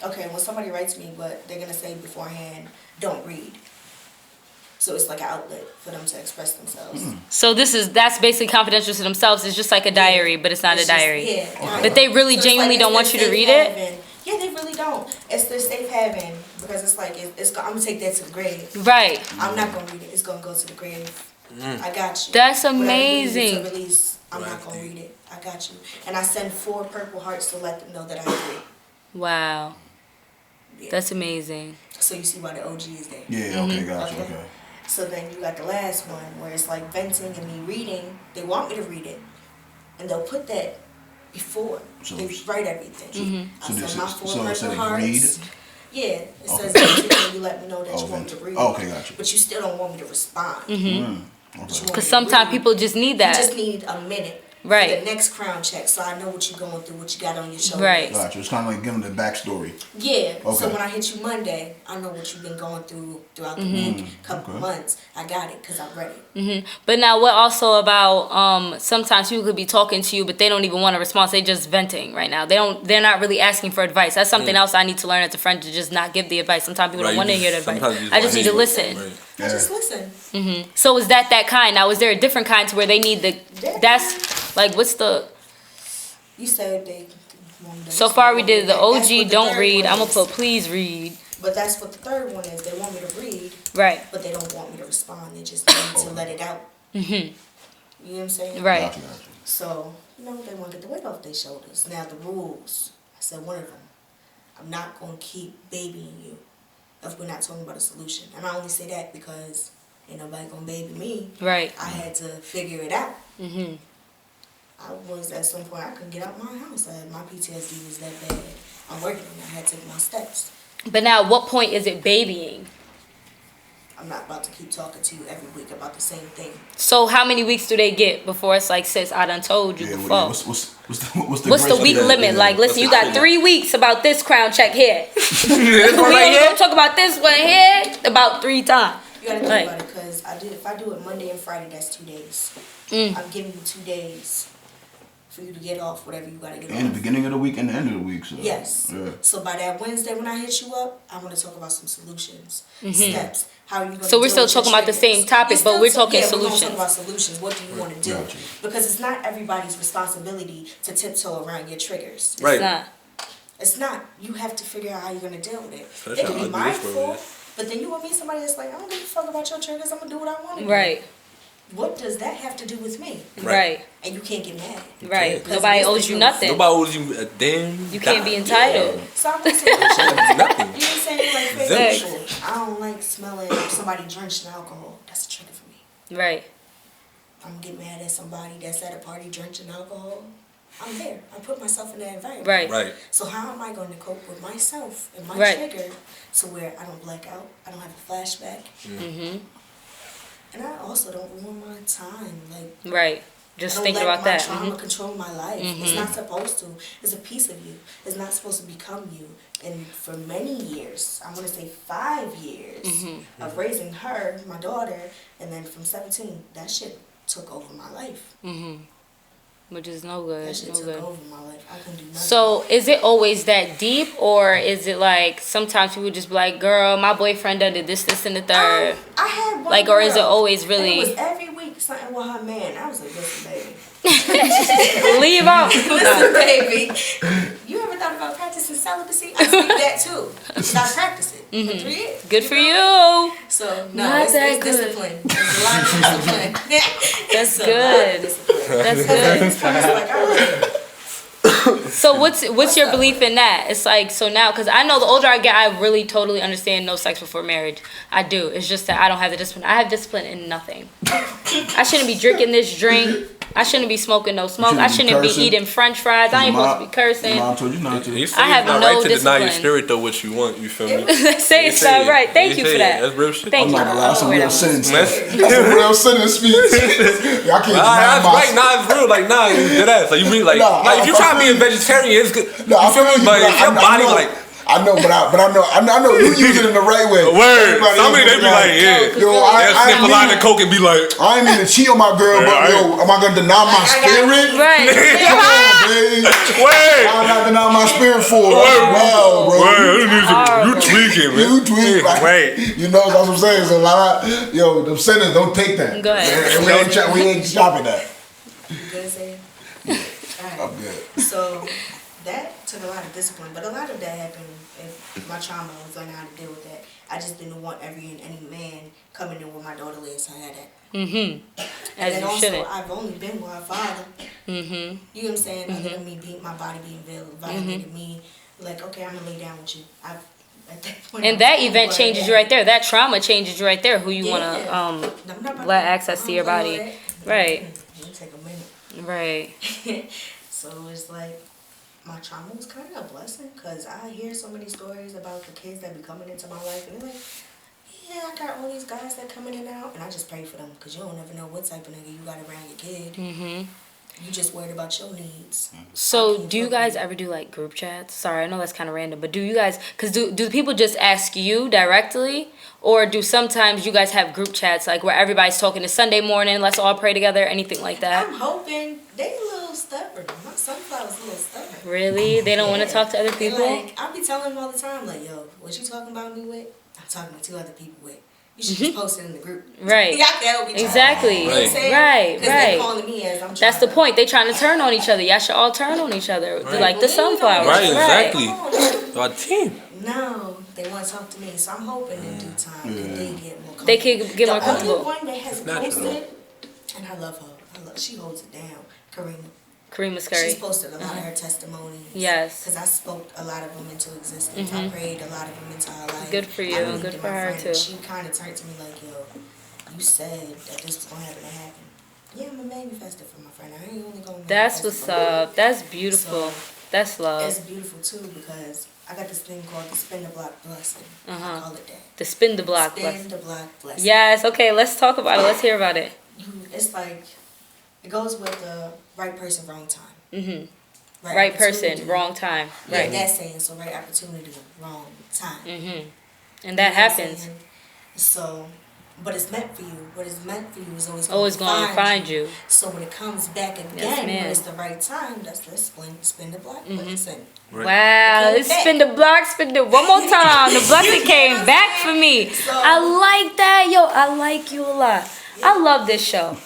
D: Okay, when somebody writes me, but they're gonna say beforehand, don't read. So it's like an outlet for them to express themselves.
B: So that's basically confidential to themselves. It's just like a diary, but it's not
D: It's
B: a
D: just-
B: diary.
D: Yeah.
B: But they really
D: So it's
B: genuinely
D: like
B: don't
D: it's
B: want you
D: their
B: to read
D: safe
B: it?
D: haven. Yeah, they really don't. It's their safe haven because it's like I'm gonna take that to the grave.
B: Right.
D: I'm not gonna read it. It's gonna go to the grave. I got you.
B: That's
D: Whatever you
B: amazing.
D: need to release, I'm not gonna read it. I got you. And I send 4 purple hearts to let them know that I agree.
B: Wow.
D: Yeah.
B: That's amazing.
D: So you see why the OG is there.
C: Yeah, okay, gotcha, okay.
D: So then you got the last one where it's like venting and me reading. They want me to read it, and they'll put that before
C: So-
D: they write everything. I
C: So
D: send
C: this
D: my
C: is-
D: 4
C: so
D: purple
C: instead of
D: hearts.
C: read?
D: Yeah, it says venting and you let me know that
C: Oh,
D: you want me to
C: venting.
D: read.
C: Oh, okay, gotcha.
D: But you still don't want me to respond.
C: Okay.
B: Because sometimes people just need
D: You
B: that.
D: just need a minute.
B: Right.
D: For the next crown check, so I know what you're going through, what you got on your shoulders.
B: Right.
C: Gotcha. It's kind of like giving the backstory.
D: Yeah. So
C: Okay.
D: when I hit you Monday, I know what you've been going through throughout the week, couple
C: Okay.
D: months. I got it because I'm ready.
B: But now, what also about sometimes people could be talking to you, but they don't even want a response. They just venting right now. They're not really asking for advice. That's something else I need to learn as a friend, to just not give the advice. Sometimes people
E: Right,
B: don't want to
E: you
B: hear the
E: just-
B: advice.
E: sometimes you
B: I just need to
E: wanna
B: listen.
E: hear it. Right.
D: I just listen.
B: So is that kind? Now, is there a different kind to where they need that's like, what's the,
D: You said they.
B: so far we did the
D: That's
B: OG,
D: what the
B: don't
D: third
B: read.
D: one
B: I'm going
D: is.
B: to put please read.
D: But that's what the third one is. They want me to read,
B: Right.
D: but they don't want me to respond. They just need to let it out.
B: Mhm.
D: You know what I'm saying?
B: Right.
C: Gotcha.
D: So, they want to get the weight off their shoulders. Now, the rules, I said one of them, I'm not going to keep babying you if we're not talking about a solution. And I only say that because ain't nobody going to baby me.
B: Right.
D: I had to figure it out.
B: Mhm.
D: I was, at some point, I couldn't get out my house. My PTSD was that bad. I'm working on it. I had to take my steps.
B: But now, at what point is it babying?
D: I'm not about to keep talking to you every week about the same thing.
B: So how many weeks do they get before it's like, sis, I done told you before?
C: What's the
B: What's
C: grace
B: the
C: of
B: week
C: that?
B: limit?
C: Yeah.
B: Like, listen, you got 3 weeks about this crown check here.
E: This
B: We
E: one
B: only
E: right
B: gonna
E: here.
B: talk about this one here about 3 times.
D: You gotta think
B: Like-
D: about it, because if I do it Monday and Friday, that's 2 days.
B: Mm.
D: I'm giving you 2 days for you to get off whatever you gotta get
C: In the
D: off.
C: beginning of the week and the end of the week. So.
D: Yes.
C: Yeah.
D: So by that Wednesday when I hit you up, I want to talk about some solutions, steps. How are you going to
B: So we're still talking about the same topic, but we're talking
D: We're
B: solutions.
D: talking about solutions. What do you want to do?
C: Gotcha.
D: Because it's not everybody's responsibility to tiptoe around your triggers.
E: Right.
B: It's not.
D: It's not. You have to figure out how you're going to deal with it.
E: So that's
D: They can
E: how
D: be
E: ugly this world
D: mindful,
E: is.
D: but then you will meet somebody that's like, I don't give a fuck about your triggers. I'm going to do what I want to do.
B: Right.
D: What does that have to do with me?
B: Right.
D: And you can't get mad.
B: Right.
E: can't.
B: Nobody
D: Because
B: owes you
D: it's
B: nothing.
E: Nobody owes you a damn.
B: You can't be
E: dime.
B: entitled.
D: So I'm just saying, you know
E: Nothing.
D: what I'm saying? Like, for
B: Exactly.
D: example, I don't like smelling somebody drenched in alcohol. That's a trigger for me.
B: Right.
D: I'm get mad at somebody that's at a party drenched in alcohol. I'm there. I put myself in that environment.
B: Right.
E: Right.
D: So how am I going to cope with myself and my
B: Right.
D: trigger to where I don't black out, I don't have a flashback,
B: Mm-hmm.
D: and I also don't ruin my time. Like,
B: Right. Just
D: I don't
B: thinking
D: let
B: about
D: my
B: that.
D: trauma
B: Mhm.
D: control my life. It's not supposed to. It's a piece of you. It's not supposed to become you. And for many years, I want to say 5 years
B: Mm-hmm.
D: of raising her, my daughter, and then from 17, that shit took over my life.
B: Mm-hmm. Which is no good.
D: That shit
B: No
D: took
B: good.
D: over my life. I couldn't do nothing.
B: So is it always that deep, or is it like sometimes people just be like, girl, my boyfriend done did this, and the third?
D: I had one
B: Like, or is it
D: girl,
B: always
D: and
B: really-
D: it was every week something with her man. I was like, listen, baby.
B: Leave out.
D: Listen, baby. You ever thought about practicing celibacy? I speak that too. Because I practice it for 3 years.
B: Good for
D: know?
B: you.
D: So, no,
B: Not
D: it's
B: that good.
D: discipline. There's a lot of discipline.
B: That's
D: It's a lot of
B: good.
D: discipline.
B: That's
D: Because at
B: good.
D: this point, it's like, all right.
B: So what's your belief in that? It's like, so now, because I know the older I get, I really totally understand no sex before marriage. I do. It's just that I don't have the discipline. I have discipline in nothing. I shouldn't be drinking this drink. I shouldn't be smoking no smoke. I shouldn't be
C: cursing.
B: eating French fries. I ain't supposed to be cursing.
C: Your mom told you not to.
E: He said
B: I have
E: it's not
B: no
E: right to deny your
B: discipline.
E: spirit though what you want. You feel me?
B: Say it's not right. Thank you for that.
E: That's real shit.
B: Thank
C: I'm
B: you.
C: not gonna lie, that's some
B: Wait,
C: real
B: that
C: sentence.
E: That's-
C: That's some real sentence speech. I can't deny
E: That's
C: my.
E: right. Nah, it's real. Like, nah, it's dead ass. Like, you really, like,
C: Nah,
E: like if you
C: I
E: try to be
C: feel
E: a vegetarian, it's good.
C: No, I
E: you feel me?
C: you,
E: But if your body,
C: know,
E: like,
C: I know, but I know you use it in the right way.
E: word.
C: Everybody
E: Somebody,
C: else
E: they be like, yeah.
C: yo,
E: They'll sniff a line of
C: I
E: coke and be like,
C: ain't mean to cheat on my girl, but yo, am I gonna deny my spirit?
B: Right.
C: Come on, babe.
E: wait.
C: I'm not denying my spirit for it.
E: Word.
C: Wow, bro.
E: You tweaking, man.
C: You tweet, like,
E: Wait.
C: you know that's what I'm saying. So, like, yo, them sinners don't take that.
B: Go ahead.
C: We ain't shopping that.
D: You good, Zay?
C: I'm
D: Alright.
C: good.
D: So, that took a lot of discipline, but a lot of that happened in my trauma. I was learning how to deal with that. I just didn't want any man coming in where my daughter lives. I had that.
B: Mm-hmm.
D: And
B: As
D: then
B: you
D: also,
B: shouldn't.
D: I've only been with her father.
B: Mm-hmm.
D: You know what I'm saying? Other than me being my body being violated, me like, okay, I'm gonna lay down with you. At that point,
B: And that event changes you right there. That trauma changes you right there. Who you wanna
D: I'm not about
B: let
D: to-
B: access to your
D: I don't
B: body.
D: know that.
B: Right.
D: It'll take a minute.
B: Right.
D: So it's like my trauma was kind of a blessing because I hear so many stories about the kids that be coming into my life and they're like, yeah, I got all these guys that come in and out, and I just pray for them because you don't never know what type of nigga you got around your kid.
B: Mm-hmm.
D: You just worried about your needs.
B: So do you guys ever do like group chats? Sorry, I know that's kind of random, but do you guys, because do the people just ask you directly, or do sometimes you guys have group chats like where everybody's talking to Sunday morning, let's all pray together, anything like that?
D: I'm hoping they a little stubborn. My sunflower's a little stubborn.
B: Really? They don't want to talk to other
D: They
B: people?
D: Like, I be telling them all the time, like, yo, what you talking about me with? I'm talking to 2 other people with. You should just post it in the group.
B: Right.
D: Y'all can help each other.
B: Exactly.
D: You know what I'm saying?
B: Right,
D: 'Cause they
B: right.
D: calling me as I'm
B: That's the
D: trying
B: point. They trying to turn on each other. Y'all should all turn on each other.
E: Right.
B: Like the sunflowers.
E: Right, exactly.
D: to-
E: Our team.
D: No, They want to talk to me, so I'm hoping in due time that they get more comfortable.
B: They can get more comfortable.
D: The only one that has posted, and I love her. She holds it down.
B: Karima Scurry.
D: She's posted a lot of her testimonies.
B: Yes.
D: Because I spoke a lot of them into existence. I prayed a lot of them into her life.
B: Good for you. Good for her too.
D: She kind of turned to me like, yo, you said that this was going to happen. Yeah, I'm going to manifest it for my friend. I ain't only going to
B: That's what's up. That's beautiful. So, that's love.
D: It's beautiful too because I got this thing called the spin the block blessing. I call it that.
B: The spin the block blessing.
D: Spin the block blessing.
B: Yes. Okay. Let's talk about it. Let's hear about it.
D: It's like it goes with the right person, wrong time.
B: Right person, wrong time.
D: Yeah,
B: Right.
D: that's saying so. Right opportunity, wrong time.
B: And that happens.
D: So, but it's meant for you. What is meant for you is
B: always going to find you.
D: So when it comes back again, when it's the right time, that's the spin the block blessing.
B: Right. Wow, let's spin the block, spin it one more time. The blessing came back for me. So, I like that. Yo, I like you a lot. I love this show.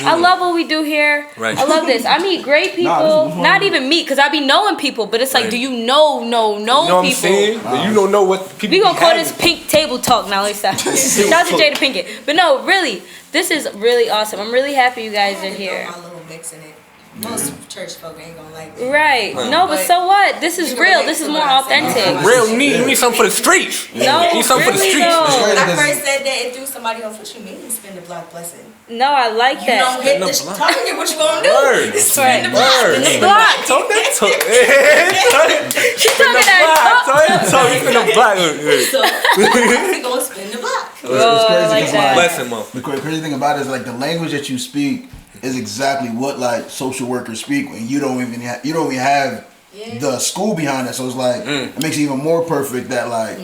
B: I love what we do here.
E: Right.
B: I love this. I meet great people. Not even meet, because I be knowing people, but it's like, do you know people?
E: You know what I'm saying? You don't know what people.
B: We gonna call this pink table talk now, Lisa. Shout out to Jada Pinkett. But no, really, this is really awesome. I'm really happy you guys are here.
D: My little mix in it. Most church folk ain't gonna like it.
B: Right. No, but so what? This is real. This is more authentic.
E: Real need. You need something for the streets.
B: No,
E: you need something for the streets.
D: When I first said that, it threw somebody off. What you mean, spin the block blessing?
B: No, I like that.
D: You don't hit the target. What you gonna do?
E: Word.
B: Spin
E: the block.
B: Spin the block.
E: Talk that talk.
B: She's talking that
E: talk. Spin the block.
D: So we gonna spin the block.
C: It's crazy because
E: blessing, mom.
C: The crazy thing about it is like the language that you speak is exactly what like social workers speak when you don't even have the school behind it. So it's like it makes it even more perfect that like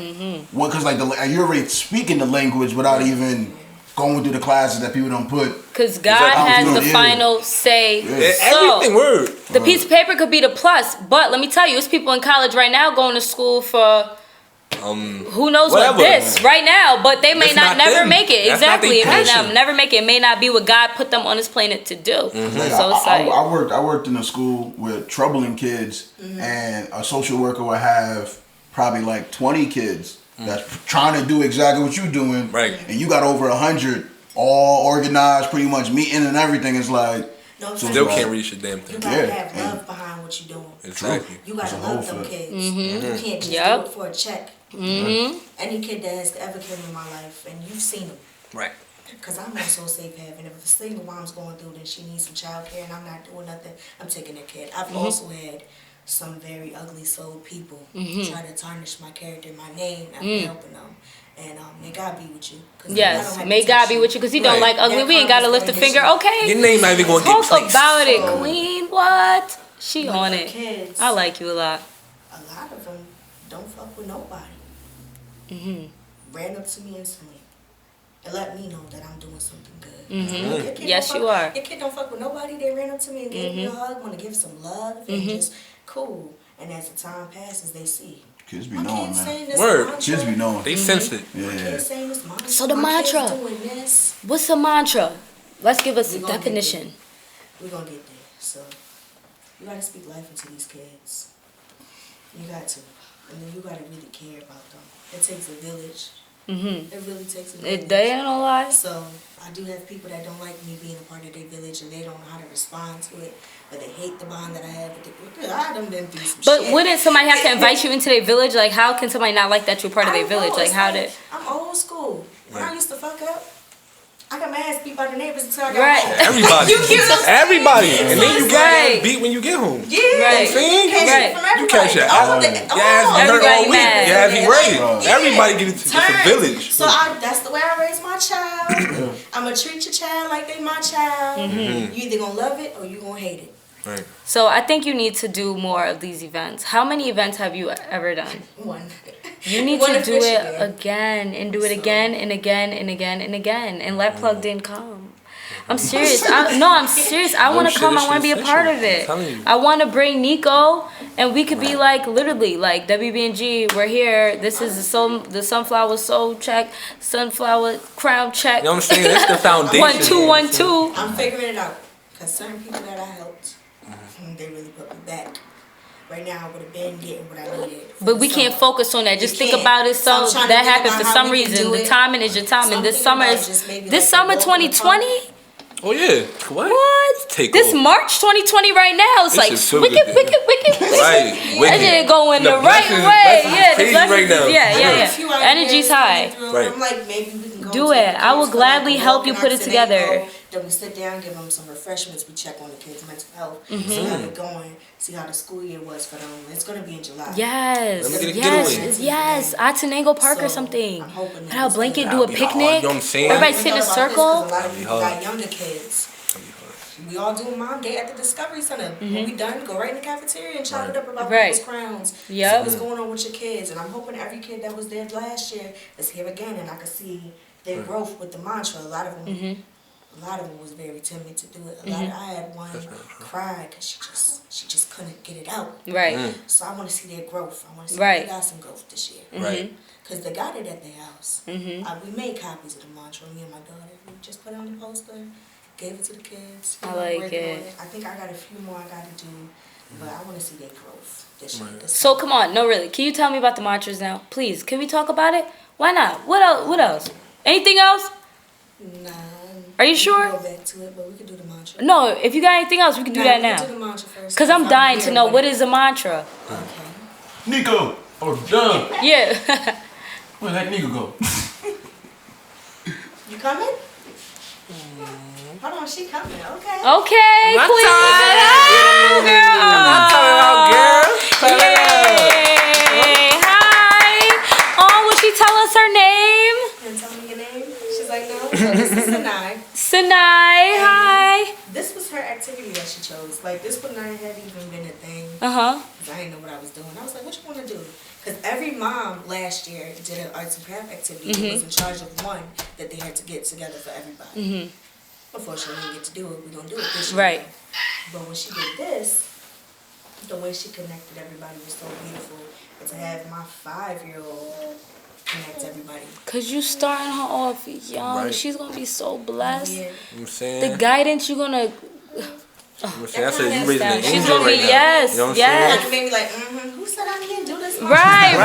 C: because like you're already speaking the language without even going through the classes that people don't put.
B: Because God has the final say.
E: Everything word.
B: The piece of paper could be the plus, but let me tell you, it's people in college right now going to school for who knows what this right now, but they may not never make it. Exactly, it may not never make it. It may not be what God put them on this planet to do.
C: So it's like I worked in a school with troubling kids, and a social worker would have probably like 20 kids that's trying to do exactly what you're doing,
E: right?
C: And you got over 100 all organized, pretty much meeting and everything. It's like
E: still can't reach a damn thing.
D: You gotta have love behind what you're doing.
E: Exactly.
D: You gotta love them kids. You can't just do it for a check. Any kid that has ever came in my life, and you've seen them.
E: Right.
D: Because I'm also safe haven. If a single mom's going through, then she needs some child care, and I'm not doing nothing. I'm taking their kid. I've also had some very ugly souled people try to tarnish my character, my name. I'm helping them. And may God be with you.
B: Yes, may God be with you, because he don't like ugly. We ain't got to lift a finger. Okay.
E: Your name not even going to get placed.
B: Talk about it, queen. What? She on it.
D: Kids,
B: I like you a lot.
D: A lot of them don't fuck with nobody. Ran up to me instantly and let me know that I'm doing something good.
B: Yes, you are.
D: Your kid don't fuck with nobody. They ran up to me and gave me a hug, want to give some love, and just cool. And as the time passes, they see.
C: Kids be knowing, man.
E: Word.
C: Kids be knowing.
E: They sense it.
C: Yeah.
B: So the mantra. What's the mantra? Let's give us a definition.
D: We're going to get there. So you got to speak life into these kids. You got to. And then you got to really care about them. It takes a village. It really takes a village.
B: They ain't no lie.
D: So I do have people that don't like me being a part of their village, and they don't know how to respond to it, but they hate the bond that I have with the I done been through some shit.
B: But wouldn't somebody have to invite you into their village? Like, how can somebody not like that you're part of their village? Like, how did...
D: I'm old school. When I used to fuck up, I got my ass beat by the neighbors until I got home.
E: Everybody. Everybody. And then you get beat when you get home.
D: Yeah.
B: Right.
E: You catch it. Everybody mad. Everybody raised. Everybody get into a village.
D: So that's the way I raise my child. I'm going to treat your child like they my child. You either going to love it or you going to hate it.
E: Right.
B: So I think you need to do more of these events. How many events have you ever done?
D: One.
B: You need to do it again and do it again and again and again and again and let Plugged In come. I'm serious. I'm serious. I want to come. I want to be a part of it. I want to bring Nico, and we could be like literally like WB&G. We're here. This is the Sunflower Soul check, Sunflower Crown check.
E: You know what I'm saying? That's the foundation.
B: 1 2 1 2.
D: I'm figuring it out because certain people that I helped, they really put me back. right now I would have been getting what I needed.
B: But we can't focus on that. Just think about it. So
D: I'm trying to
B: that
D: think
B: happened
D: about
B: for
D: how
B: some
D: we can
B: reason.
D: do
B: The
D: it.
B: timing is your timing.
D: So
B: This
D: I'm
B: summer
D: thinking
B: is
D: about just maybe
B: this
D: like a
B: summer
D: walk in the
B: 2020.
E: Oh yeah. What?
B: What?
E: Take
B: This
E: off.
B: March 2020 right now. It's
E: This
B: like
E: is so
B: wicked,
E: good.
B: wicked, wicked.
E: Right.
B: That
E: Wicked.
B: shit going the right
E: blessings-
B: way.
E: blessings
B: Yeah, the
E: crazy
B: blessings
E: right now.
B: is, yeah.
D: A few ideas
B: Energy's high.
D: coming through.
E: Right.
D: I'm like, maybe we can go
B: Do
D: to
B: it.
D: the
B: I will
D: kids for,
B: gladly
D: like, a
B: help
D: walk
B: you
D: in
B: put it together.
D: Occidental. Then we sit down, give them some refreshments. We check on the kids' mental health, see how they're going, see how the school year was for them. It's gonna be in July.
B: Yes,
E: Let me get a
B: yes,
E: getaway.
B: yes. Atenango Park or
D: So,
B: something.
D: I'm hoping that
B: Put out a
D: it's
B: blanket,
D: gonna
B: do a
E: be hard,
B: picnic.
E: you know what I'm saying?
B: Everybody
D: We
B: sit in a
D: thought about this 'cause
B: circle.
D: A lot of people
E: hard.
D: got younger kids. We all do Mom Day at the Discovery Center. When we done, go right in the cafeteria and chop it up about
B: Right.
D: people's crowns.
B: Yep.
D: See what's going on with your kids. And I'm hoping every kid that was there last year is here again, and I can see their growth with the mantra. A lot of them. A lot of them was very timid to do it. I had one cry because she just couldn't get it out.
B: Right.
D: So I want to see their growth. I want to see
B: Right.
D: they got some growth this year.
E: Right.
D: Because they got it at their house. We made copies of the mantra, me and my daughter. We just put it on the poster, gave it to the kids.
B: I like
D: working on
B: it.
D: I think I got a few more I got to do, but I want to see their growth this year. This
B: So
D: summer.
B: come on, no, really. Can you tell me about the mantras now, please? Can we talk about it? Why not? What else? What else? Anything else?
D: Nah.
B: Are you
D: we can
B: sure?
D: Go back to it, but we can do the mantra.
B: No. If you got anything else, we can do that
D: we can
B: now.
D: do the mantra first.
B: Cause I'm dying to
D: here
B: know
D: with
B: what
D: it.
B: is a mantra.
D: Okay.
F: Nico! Oh, done.
B: Yeah.
F: Where'd that nigga go?
D: You coming? Hold on, she coming. Okay.
B: Okay,
E: I'm not
B: queen.
E: talking
B: Oh, girl.
E: I'm not talking about girl.
B: Yay. Hi. Oh, will she tell us her name?
D: And tell me your name. She's like, no. So this is Sanai.
B: Sinai. Hi.
D: This was her activity that she chose. Like, this would not have even been a thing.
B: Uh-huh.
D: Because I didn't know what I was doing. I was like, what you want to do? Because every mom last year did an arts and craft activity. It was in charge of one that they had to get together for everybody. Unfortunately, we didn't get to do it. We're going to do it this year.
B: Right.
D: But when she did this, the way she connected everybody was so beautiful. And to have my 5-year-old connect everybody.
B: Cause you starting her off young.
E: Right.
B: She's gonna be so blessed.
D: Yeah.
E: You know what I'm saying?
B: The guidance you're gonna.
E: You know what I'm saying? I said you raising an
B: She's
E: angel
B: gonna be
E: right now.
B: yes,
E: You know what I'm
B: yes.
D: Kind of made me like, who said I can't do this?
B: Right,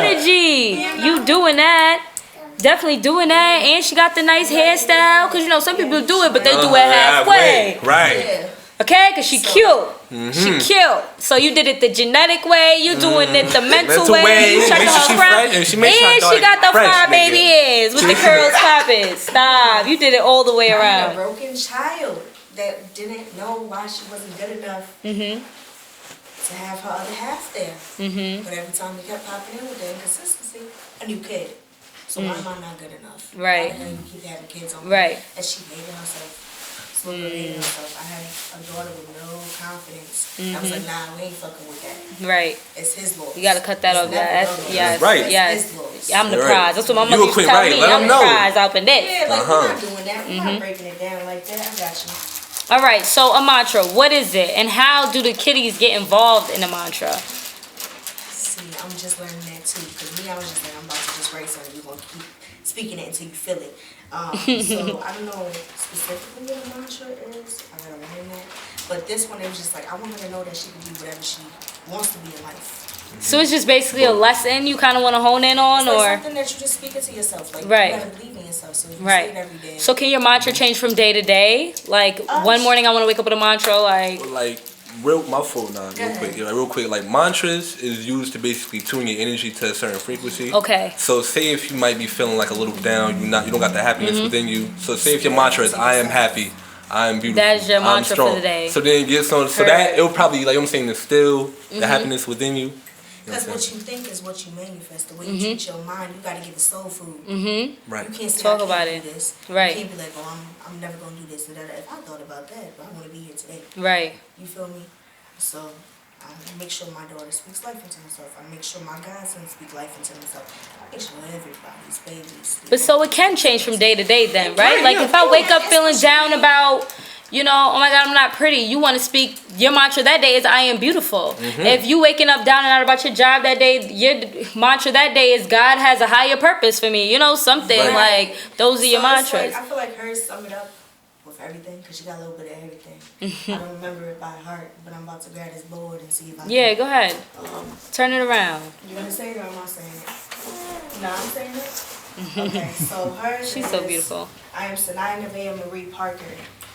B: energy. You doing that? Definitely doing that, and she got the nice hairstyle. Cause you know some people do it, but they do it halfway.
E: Right.
D: Yeah.
B: Okay, cause she cute. She cute. So you did it the genetic way. You doing it the mental way. You checking
E: Make sure
B: her
E: she
B: crown,
E: fresh, and she make sure her
B: and she
E: daughter
B: got the
E: fresh,
B: fly
E: nigga.
B: baby ears with the curls popping. Stop. You did it all the way
D: I had a
B: around.
D: broken child that didn't know why she wasn't good enough to have her other half there. But every time we kept popping in with the inconsistency, a new kid. So why am I not good enough?
B: Right.
D: Why the hell you keep having kids on me?
B: Right.
D: And she hated herself. Slowly hated herself. I had a daughter with no confidence. I was like, nah, we ain't fucking with that.
B: Right.
D: It's his laws.
B: You gotta cut that off.
D: It's never
B: That's
D: her laws.
B: yes,
E: Right.
D: It's
B: yes.
D: his laws.
B: I'm the
E: Right.
B: prize. That's what my
E: You
B: mother
E: a
B: used to
E: queen,
B: tell
E: right.
B: me.
E: Let
B: I'm
E: them
B: the
E: know.
B: prize up in this.
D: Yeah, like, we're not doing that. We're not breaking it down like that. I got you.
B: All right. So a mantra. What is it, and how do the kiddies get involved in a mantra?
D: See, I'm just learning that too. Because me, I was just like, I'm about to just write something. You're going to keep speaking it until you feel it. So I don't know specifically what a mantra is. I got to learn that. But this one, it was just like, I want her to know that she can be whatever she wants to be in life.
B: So it's just basically a lesson you kind of want to hone in on,
D: It's like
B: or
D: something that you just speak it to yourself. Like,
B: Right.
D: you got to believe in yourself. So if you
B: right.
D: say it every day.
B: So can your mantra change from day to day? Like one morning I want to wake up with a mantra, like
E: Like my fault now, real quick. Like mantras is used to basically tune your energy to a certain frequency.
B: Okay.
E: So say if you might be feeling like a little down, you don't got the happiness within you. So say if your mantra is I am happy, I am beautiful,
B: That's your
E: I'm
B: mantra for
E: strong.
B: the day.
E: So then get some. So that it'll probably like I'm saying instill the happiness within you.
D: Because what you think is what you manifest. The way you treat your mind, you got to give it soul food.
E: Right.
D: You can't say,
B: Talk
D: I can't
B: about
D: do
B: it.
D: this.
B: Right.
D: You can't be like, oh, I'm never going to do this. If I thought about that, I want to be here today.
B: right.
D: You feel me? So I make sure my daughter speaks life into herself. I make sure my godson speak life into himself. I make sure everybody's babies.
B: But so it can change from day to day then, right? Like if I wake up feeling down about, you know, oh my God, I'm not pretty. You want to speak, your mantra that day is I am beautiful. If you waking up down and out about your job that day, your mantra that day is God has a higher purpose for me. You know, something
E: Right.
B: like those are your
D: So it's
B: mantras.
D: like, I feel like hers sum it up with with everything because she got a little bit of everything. I don't remember it by heart, but I'm about to grab this board and see if I
B: Yeah,
D: can.
B: go ahead. Turn it around.
D: You gonna say it or am I saying it? No, I'm saying it. Okay, so hers
B: She's
D: is,
B: so beautiful.
D: I am Sanaya Nevaeh Marie Parker.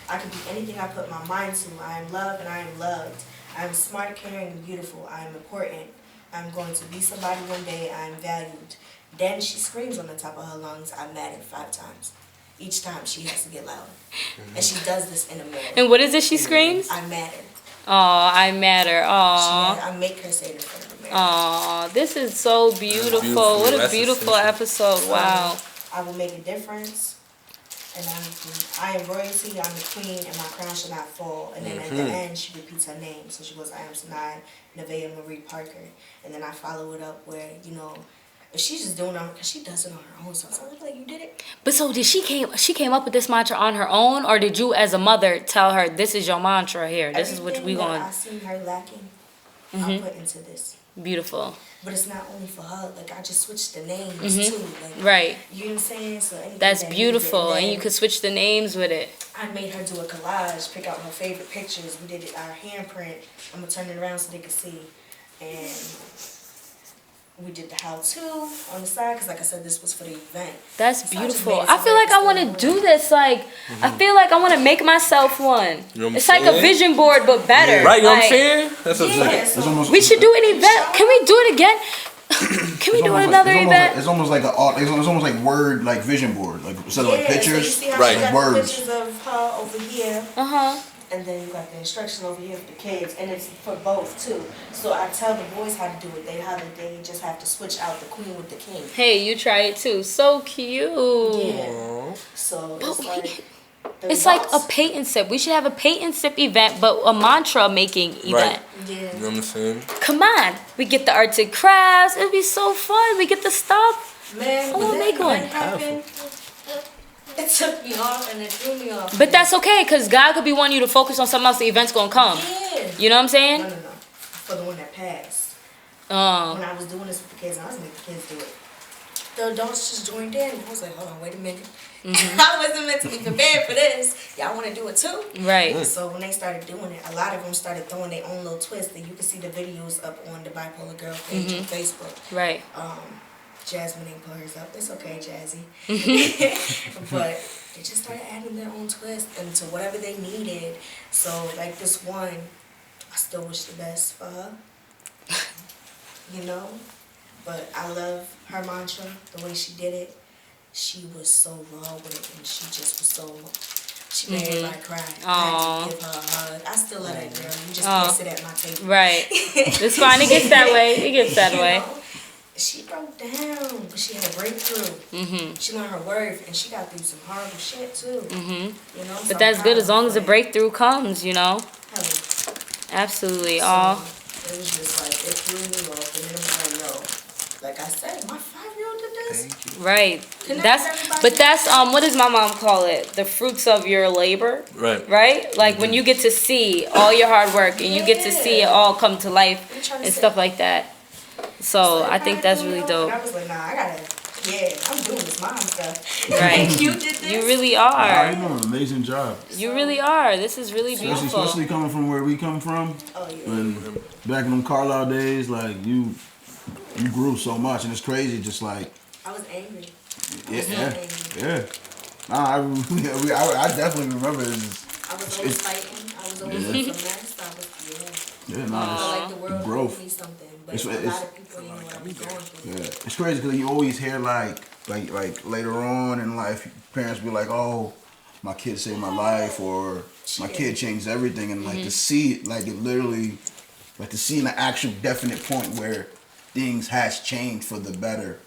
D: I can be anything I put my mind to. I am loved and I am loved. I am smart, caring, and beautiful. I am important. I'm going to be somebody one day. I am valued. Then she screams on the top of her lungs, I'm mad at 5 times. Each time she has to get louder. And she does this in a mirror.
B: And what is it she screams?
D: I matter.
B: Oh, I matter. Oh.
D: I make her say it in front of the mirror.
B: Oh, this is so beautiful. What a beautiful episode. Wow.
D: I will make a difference. And I am royalty, I'm the queen, and my crown shall not fall. And then at the end, she repeats her name. So she goes, I am Sanaya Nevaeh Marie Parker. And then I follow it up where, you know, if she's just doing it, because she does it on her own. So I'm like, you did it?
B: But so did she came up with this mantra on her own, or did you as a mother tell her, this is your mantra here? This is what we
D: Everything
B: going.
D: that I seen her lacking, I put into this.
B: Beautiful.
D: But it's not only for her. Like, I just switched the names, too. Like,
B: Right.
D: You know what I'm saying? So anything
B: That's
D: that
B: beautiful. And you
D: could.
B: could switch the names with it.
D: I made her do a collage, pick out her favorite pictures. We did our handprint. I'm going to turn it around so they can see. And we did the how-to on the side because, like I said, this was for the event.
B: That's
D: So
B: beautiful.
D: I
B: I feel like I want to do this. Like, I feel like I want to make myself one.
E: You know what I'm
B: It's like a
E: saying?
B: vision board, but better.
E: Right, you know what I'm
B: Like,
E: saying? That's what
D: Yeah,
E: I'm
D: so
C: almost-
B: We should do an event. Can we do it again? Can we do another event?
C: It's almost like it's almost like word, like vision board, like instead of like
D: So you
C: pictures,
D: see how
E: Right.
D: she got
C: like
D: the
C: words.
D: pictures of her over here,
B: Uh-huh.
D: and then you got the instruction over here for the kids, and it's for both too. So I tell the boys how to do it. They just have to switch out the queen with the king.
B: Hey, you try it too. So cute.
D: Yeah. So
B: But
D: it's like the
B: It's like a
D: results.
B: paint and sip. We should have a paint and sip event, but a mantra making event.
D: Yeah.
E: You know what I'm saying?
B: Come on. We get the arts and crafts. It'd be so fun. We get the stuff.
D: Man,
B: I wanna
D: when
B: make
D: that
B: one.
D: event happened, it took me off and it threw me off.
B: But that's okay, because God could be wanting you to focus on something else. The event's going to come.
D: Yeah.
B: You know what I'm saying?
D: No. For the one that passed. When I was doing this with the kids, I was making the kids do it. The adults just joined in. I was like, hold on, wait a minute. I wasn't mentally prepared for this. Y'all want to do it too?
B: Right.
D: So when they started doing it, a lot of them started throwing their own little twist. And you can see the videos up on the Bipolar Girl page on Facebook.
B: Right.
D: Jasmine ain't put hers up. It's okay, Jazzy. But they just started adding their own twist into whatever they needed. So like this one, I still wish the best for her. You know? But I love her mantra, the way she did it. She was so raw with it, and she just was so. She made everybody cry. I had to give her a hug. I still love that girl. You just can't sit at my table.
B: Right. It's fine. It gets that way. It gets that way.
D: Know? She broke down, but she had a breakthrough. She learned her worth, and she got through some horrible shit too. You know, so
B: But that's
D: I'm
B: good
D: proud
B: as long
D: of
B: as the
D: her.
B: breakthrough comes, you know?
D: Hell,
B: Absolutely.
D: so
B: Aw.
D: it was just like it threw me off, and then I'm like, no. Like I said, my 5-year-old did this.
B: Right.
D: Connect
B: That's
D: everybody.
B: but that's what does my mom call it? The fruits of your labor.
E: Right.
B: Right? Like when you get to see all your hard work and you get to see it all come to life
D: I'm trying to
B: and
D: say-
B: stuff like that. So
D: So
B: I
D: it
B: think
D: kinda
B: that's
D: threw me
B: really
D: off,
B: dope.
D: and I was like, nah, I'm doing this mom stuff.
B: Right.
D: You did this.
B: You really
F: Wow,
B: are.
F: you doing an amazing job.
B: You really are. This is really beautiful.
F: Especially coming from where we come from.
D: Oh yeah.
F: When back in them Carlisle days, like you grew so much, and it's crazy. Just like
D: I was angry.
F: yeah. Nah, I definitely remember this.
D: I was always fighting. I was always a mess. I was
F: Yeah,
D: I
F: nah,
D: felt like the world
F: growth.
D: owed me something, but
F: It's-
D: a
F: it's-
D: lot of people ain't know what I was going through.
F: Yeah,
C: It's crazy because you always hear like later on in life, parents be like, "Oh, my kid saved my life," or "My kid changed everything," and like to see it, like it literally, like to see an actual definite point where things has changed for the better.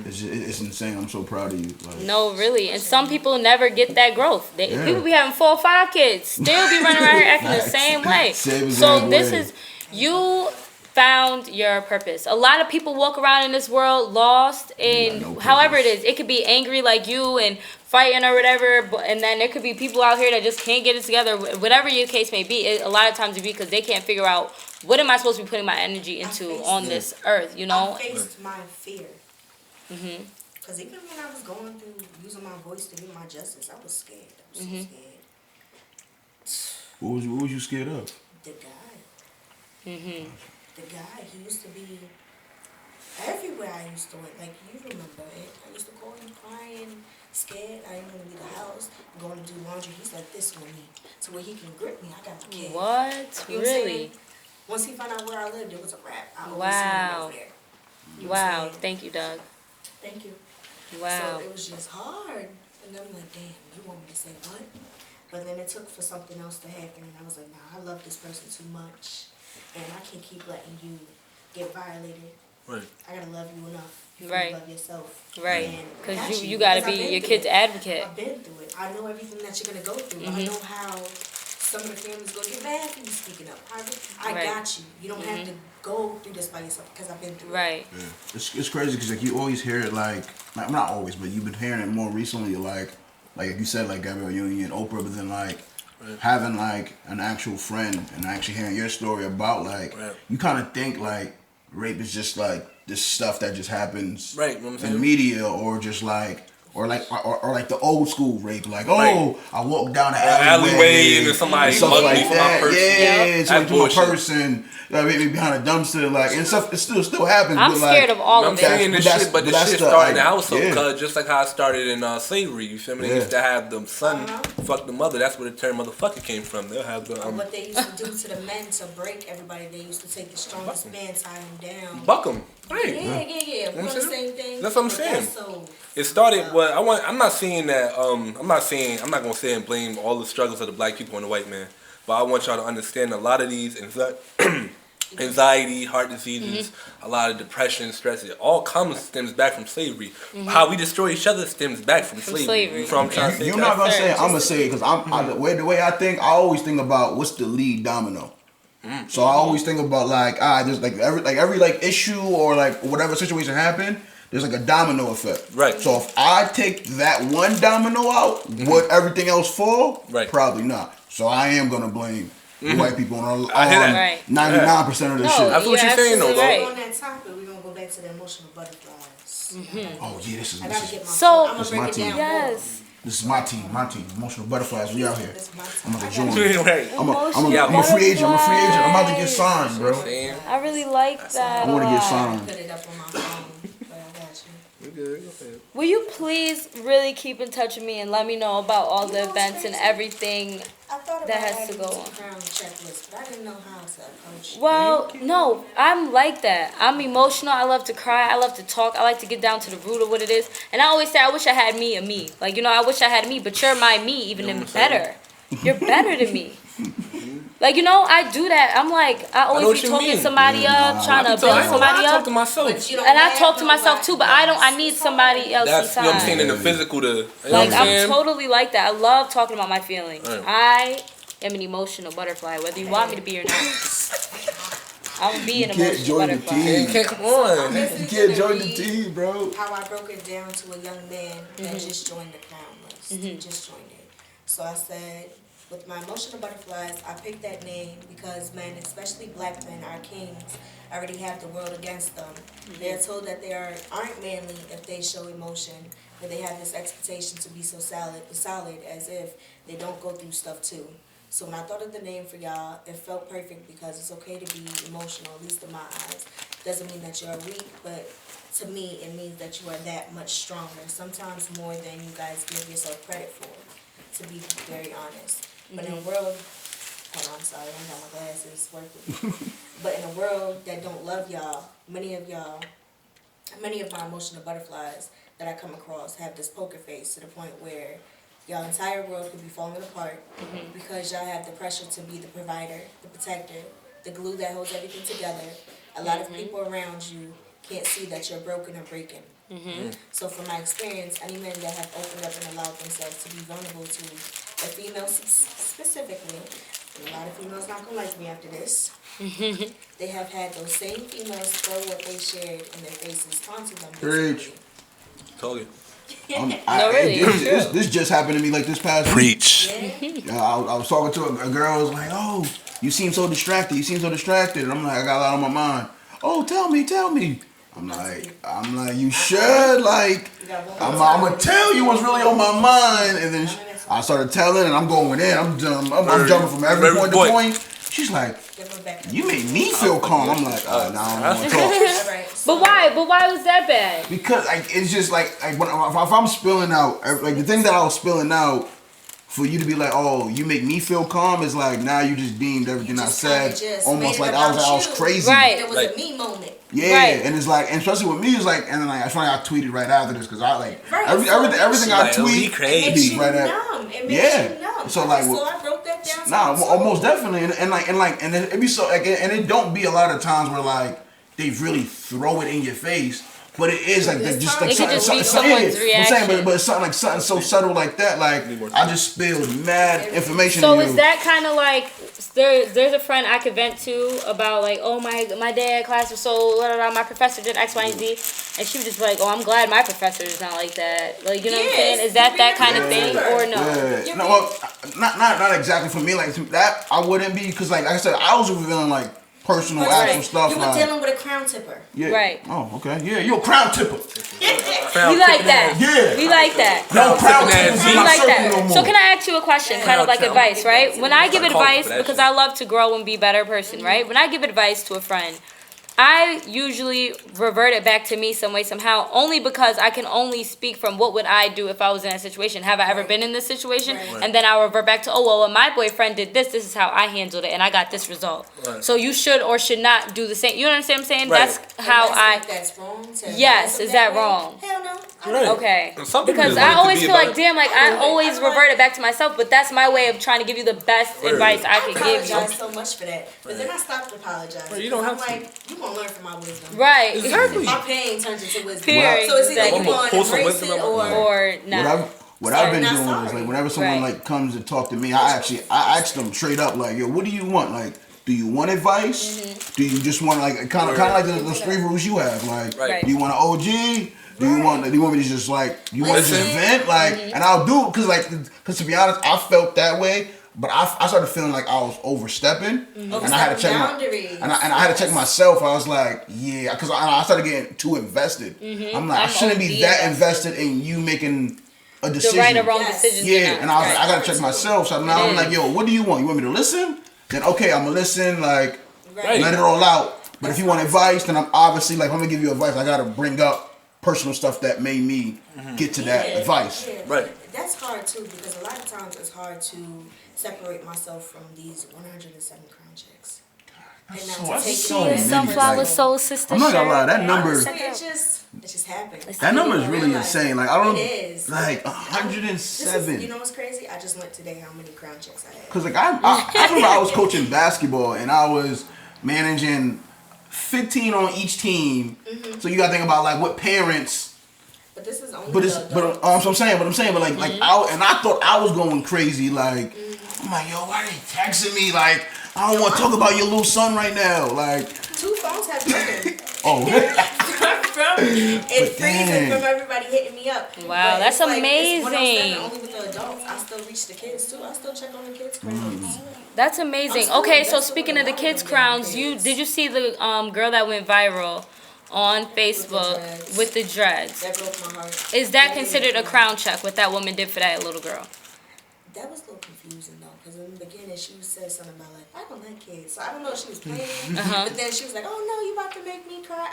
C: It's insane. I'm so proud of you. Like,
B: No, really. And some people never get that growth.
C: Yeah.
B: People be having 4 or 5 kids, still be running around here acting the
C: Facts.
B: same way.
C: Same
B: So
C: exact
B: this
C: way.
B: is, you found your purpose. A lot of people walk around in this world lost in
C: no
B: however it
C: purpose.
B: is. It could be angry like you and fighting or whatever, and then there could be people out here that just can't get it together. Whatever your case may be, a lot of times it be because they can't figure out what am I supposed to be putting my energy into
D: faced
B: on
D: it.
B: this earth, you know?
D: I faced my fear. Because even when I was going through using my voice to get my justice, I was scared. I was so scared.
F: What was you scared of?
D: The guy. The guy. He used to be everywhere. I used to went. Like you remember it. I used to call him crying, scared. I didn't want to leave the house. Going to do laundry. He's like this with me, to where he can grip me. I got the kid.
B: What?
D: You know what I'm
B: Really?
D: saying? Once he found out where I lived, it was a wrap. I always
B: Wow.
D: seen him over there. You know what I'm
B: Wow.
D: saying?
B: Thank you, Doug.
D: Thank you.
B: Wow.
D: So it was just hard. And I'm like, damn, you want me to say what? But then it took for something else to happen. And I was like, nah, I love this person too much. And I can't keep letting you get violated.
E: Right.
D: I gotta love you enough.
B: Right.
D: You love yourself.
B: Right.
D: And I
B: Because
D: got
B: you got to
D: because I've
B: be
D: been
B: your
D: through
B: kid's
D: it.
B: advocate.
D: I've been through it. I know everything that you're gonna go through. I know how some of the families go get mad for you speaking up. I
B: Right.
D: got you. You don't have to go through this by yourself because I've been through it.
B: Right.
F: Yeah. It's crazy because like you always hear it like not always, but you've been hearing it more recently. Like you said, like Gabrielle Union, Oprah, but then like having like an actual friend and actually hearing your story about like you kind of think like rape is just like this stuff that just happens
E: Right, you know what I'm saying?
F: in media or just like. Or like the old school rape, like I walked down the
E: alleyway and then somebody
F: stuff
E: mugged
F: like
E: me for my
F: that.
E: purse.
F: Yeah, somebody
E: That
F: took my
E: bullshit.
F: purse and hit me behind a dumpster, like and stuff. It still happens.
B: I'm
F: but
B: scared
F: like,
B: of all
E: I'm
B: of
E: saying
B: it.
E: this
F: that's-
E: shit, but
F: but
E: this
F: that's
E: shit
F: the,
E: started in the
F: like,
E: household,
F: yeah.
E: cause just like how it started in slavery, you feel me? They used to have the son fuck the mother. That's where the term motherfucker came from. They'll have the
D: What they used to do to the men to break everybody, they used to take the strongest man, tie him down.
E: buck them.
D: Yeah.
E: You know
D: We're
E: what
D: the
E: I'm saying?
D: same thing.
E: That's what I'm
D: but
E: saying.
D: that's so
E: It started. Well, I'm not saying that. I'm not gonna say and blame all the struggles of the black people and the white man. But I want y'all to understand a lot of these anxiety, heart diseases, a lot of depression, stress. It all stems back from slavery. How we destroy each other stems back from slavery. You know what I'm trying to say?
F: You're not gonna say it. I'm gonna say it because the way I think. I always think about what's the lead domino. So I always think about like there's like every like issue or like whatever situation happened. There's like a domino effect.
E: Right.
F: So if I take that one domino out, would everything else fall?
E: Right.
F: Probably not. So I am gonna blame the white people on
E: I hear that.
F: 99% of this
B: No,
F: shit.
E: That's what you're saying, though,
B: absolutely
E: bro.
B: right.
D: on that topic, we're gonna go back to the emotional butterflies.
F: Oh yeah, this
D: I gotta
F: is
D: get my
B: So-
D: I'm
F: This
D: gonna
F: is
D: break
F: my
D: it
F: team.
D: down.
B: Yes.
F: this is my team. Emotional butterflies. We out here.
D: This is my
F: I'm
D: team.
F: about to
D: I
F: join.
D: gotta-
E: Right.
F: I'm
B: Emotional
F: a free agent. I'm about to get
B: butterflies.
F: signed, bro.
E: Saying.
B: I really like that.
F: I want to get
B: a lot.
F: signed.
D: Put it up on my phone, but I got you.
E: We good. Go ahead.
B: Will you please really keep in touch with me and let me know about all the
D: You know what's
B: events and
D: crazy?
B: everything?
D: I thought
B: That
D: about
B: has to
D: adding
B: go
D: to
B: on.
D: the crown checklist, but I didn't know how to approach it.
B: Well, no, I'm like that. I'm emotional. I love to cry. I love to talk. I like to get down to the root of what it is. And I always say, I wish I had me and me. Like, I wish I had me, but you're my me, even
E: You know
B: in
E: what I'm
B: better. You're better than me. Like, I do that. I'm like, I
E: know
B: always
E: what
B: be
E: you
B: talking
E: mean.
B: somebody up, trying to
E: I
B: build somebody
E: talk
B: up.
E: to myself.
D: But you don't
B: And I
D: have
B: talk to myself
D: nobody
B: too, but I need
D: else.
B: somebody else
E: That's, you know what I'm saying, in
B: sometimes.
E: the physical to, you know
B: Like,
E: what I'm
B: I'm
E: saying?
B: totally like that. I love talking about my feelings.
E: Right.
B: I am an emotional butterfly, whether you want me to be or not. I'm be an
F: You can't
B: emotional
F: join the
B: butterfly.
F: team.
E: You can't, come on.
F: You can't join the team, bro.
D: How I broke it down to a young man that just joined the crown list. He just joined it. So I said, with my emotional butterflies, I picked that name because men, especially black men, our kings, already have the world against them. They are told that they aren't manly if they show emotion, but they have this expectation to be so solid as if they don't go through stuff too. So when I thought of the name for y'all, it felt perfect because it's okay to be emotional, at least in my eyes. Doesn't mean that you're weak, but to me, it means that you are that much stronger, sometimes more than you guys give yourself credit for, to be very honest. But in a world, hold on, I'm sorry, I don't got my glasses working. But in a world that don't love y'all, many of my emotional butterflies that I come across have this poker face to the point where y'all entire world could be falling apart because y'all have the pressure to be the provider, the protector, the glue that holds everything together. A lot of people around you can't see that you're broken or breaking. So from my experience, any men that have opened up and allowed themselves to be vulnerable to a female specifically, and a lot of females not gonna like me after this, they have had those same females throw what they shared in their faces, taunting them.
F: Preach.
E: Told you.
B: really, it's
F: This just happened to me like this past week.
E: Preach.
F: I was talking to a girl. Was like, "Oh, you seem so distracted. You seem so distracted." And I'm like, I got a lot on my mind. Oh, tell me. I'm like, you should. Like, I'm gonna tell you what's really on my mind. And then I started telling, and I'm going in. I'm jumping from every point to point. She's like, you made me feel calm. I'm like, now I don't want to talk.
B: But why was that bad?
F: Because it's just like when, if I'm spilling out, like the thing that I was spilling out, for you to be like, oh, you make me feel calm, is like now you just deemed everything I said almost like I was crazy.
B: Right.
D: It was a me moment.
F: Yeah,
B: right.
F: And it's like, and especially with me, it's like, and then like, I tweeted right after this because I like everything I tweet,
D: it makes you numb. It makes you numb.
F: So like,
D: so I wrote that down.
F: Almost definitely, and it be so, like, and it don't be a lot of times where like they really throw it in your face. But it is like just like
B: someone's reaction.
F: I'm saying, but it's something so subtle like that. Like I just spilled mad information.
B: So is that kind of like there's a friend I could vent to about like, oh my dad class was so my professor did X, Y, and Z, and she would just be like, oh, I'm glad my professor is not like that. Like, you know what I'm saying? Is that kind of thing or no?
F: Yeah. No, well, not exactly for me. Like that, I wouldn't be because like I said, I was revealing like personal actual stuff.
D: You were dealing with a crown tipper.
F: Yeah.
B: Right.
F: Oh, okay. Yeah, you're a crown tipper.
B: We like that.
F: Yeah.
B: We like that.
F: No crown tippers.
B: We like that. So can I ask you a question, kind of like advice, right? When I give advice, because I love to grow and be a better person, right? When I give advice to a friend, I usually revert it back to me some way, somehow, only because I can only speak from what would I do if I was in that situation. Have I ever been in this situation? Right. And then I'll revert back to, oh, well, when my boyfriend did this is how I handled it, and I got this result. Right. So you should or should not do the same. You understand what I'm saying? Right. That's how
D: that's wrong.
B: Yes, is that wrong?
D: Hell no.
E: Right.
B: Okay. Because I always feel like, damn, like I always revert it back to myself, but that's my way of trying to give you the best advice I can give you.
D: I apologize so much for that, but then I stopped apologizing.
E: You don't have to.
D: Like, you won't learn from my wisdom.
B: Right.
E: Exactly.
D: My pain turns into wisdom.
B: Period.
D: So it's either you
E: want
D: to embrace it
B: or not.
F: What I've been doing is like whenever someone like comes to talk to me, I ask them straight up like, yo, what do you want? Like, do you want advice? Mm-hmm. Do you just want like kind of like those 3 rules you have? Like, do you want an OG? Do you want me to just like want to just vent? Like, and I'll do it because to be honest, I felt that way. But I started feeling like I was overstepping, and I had to check I had to check myself. I was like, yeah, because I started getting too invested. Mm-hmm. I'm like, I shouldn't be that invested in you making a decision.
B: The right or wrong decision.
F: Yeah, and I was like, I gotta check myself. So now I'm like, yo, what do you want? You want me to listen? Then okay, I'm gonna listen. Like, let it all out. But if you want advice, then I'm obviously like, I'm gonna give you advice. I gotta bring up personal stuff that made me get to that advice.
D: Yeah.
E: Right.
D: That's hard too because a lot of times it's hard to separate myself from these 107 crown checks.
B: Sunflower Soul Sistas.
F: I'm not gonna lie, that number.
D: It just happened.
F: That number is really insane. Like I don't.
D: It is.
F: Like 107.
D: You know what's crazy? I just went today how many crown checks I had.
F: Cause like I remember I was coaching basketball and I was managing 15 on each team. Mm-hmm. So you gotta think about like what parents.
D: But this is only.
F: I'm saying, but like I thought I was going crazy. Like I'm like, yo, why are they texting me? Like I don't want to talk about your little son right now. Like
D: 2 phones have broken.
F: Oh.
D: It's freezing from everybody hitting me up.
B: Wow, that's amazing.
D: Only with the adults, I still reach the kids too. I still check on the kids' crowns.
B: That's amazing. Okay, so speaking of the kids' crowns, did you see the girl that went viral on Facebook with the dreads?
D: That broke my heart.
B: Is that considered a crown check? What that woman did for that little girl?
D: That was a little confusing though, because in the beginning she said something about like, I don't like kids, so I don't know if she was playing, but then she was like, oh no, you about to make me cry,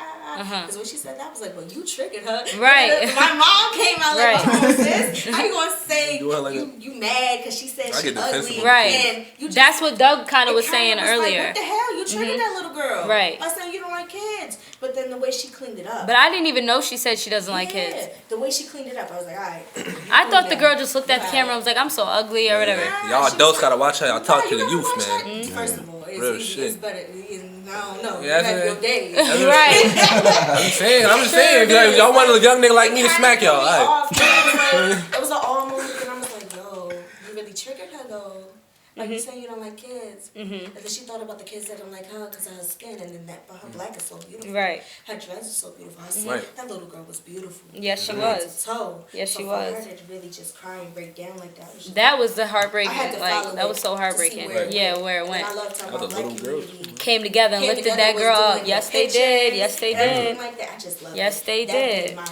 D: because when she said that, I was like, well, you triggered her,
B: right?
D: My mom came out like, oh sis, how you gonna say you mad because she said she's ugly,
B: right?
D: And you just,
B: that's what Doug kind of was saying earlier.
D: Like, what the hell, you triggered that little girl,
B: right?
D: By saying you don't like kids, but then the way she cleaned it up.
B: But I didn't even know she said she doesn't like kids.
D: The way she cleaned it up, I was like, all right.
B: I thought the girl just looked at the camera and was like, I'm so ugly or whatever.
E: Y'all adults gotta watch how y'all talk to the youth, man.
D: First of all, it's better. I don't know.
E: Yeah,
D: you have your days.
B: Right.
E: I'm just saying. Y'all want a young nigga like me to smack y'all.
D: It was an all moment, and I was like, yo, you really triggered her though. Like you saying you don't like kids, and then she thought about the kids that don't like her because of her skin, and then but her black is so beautiful.
B: Right.
D: Her dress is so beautiful. Her skin, that little girl was beautiful.
B: Yes, she was.
D: Yes,
B: she was.
D: For her to really just cry and break down like that.
B: That was the heartbreaking. Like that was so heartbreaking. Where it went.
D: I loved how my black community
B: came together and lifted that girl up. Yes, they did. Yes, they did.
D: Like that. I just loved
B: yes, they did.
D: My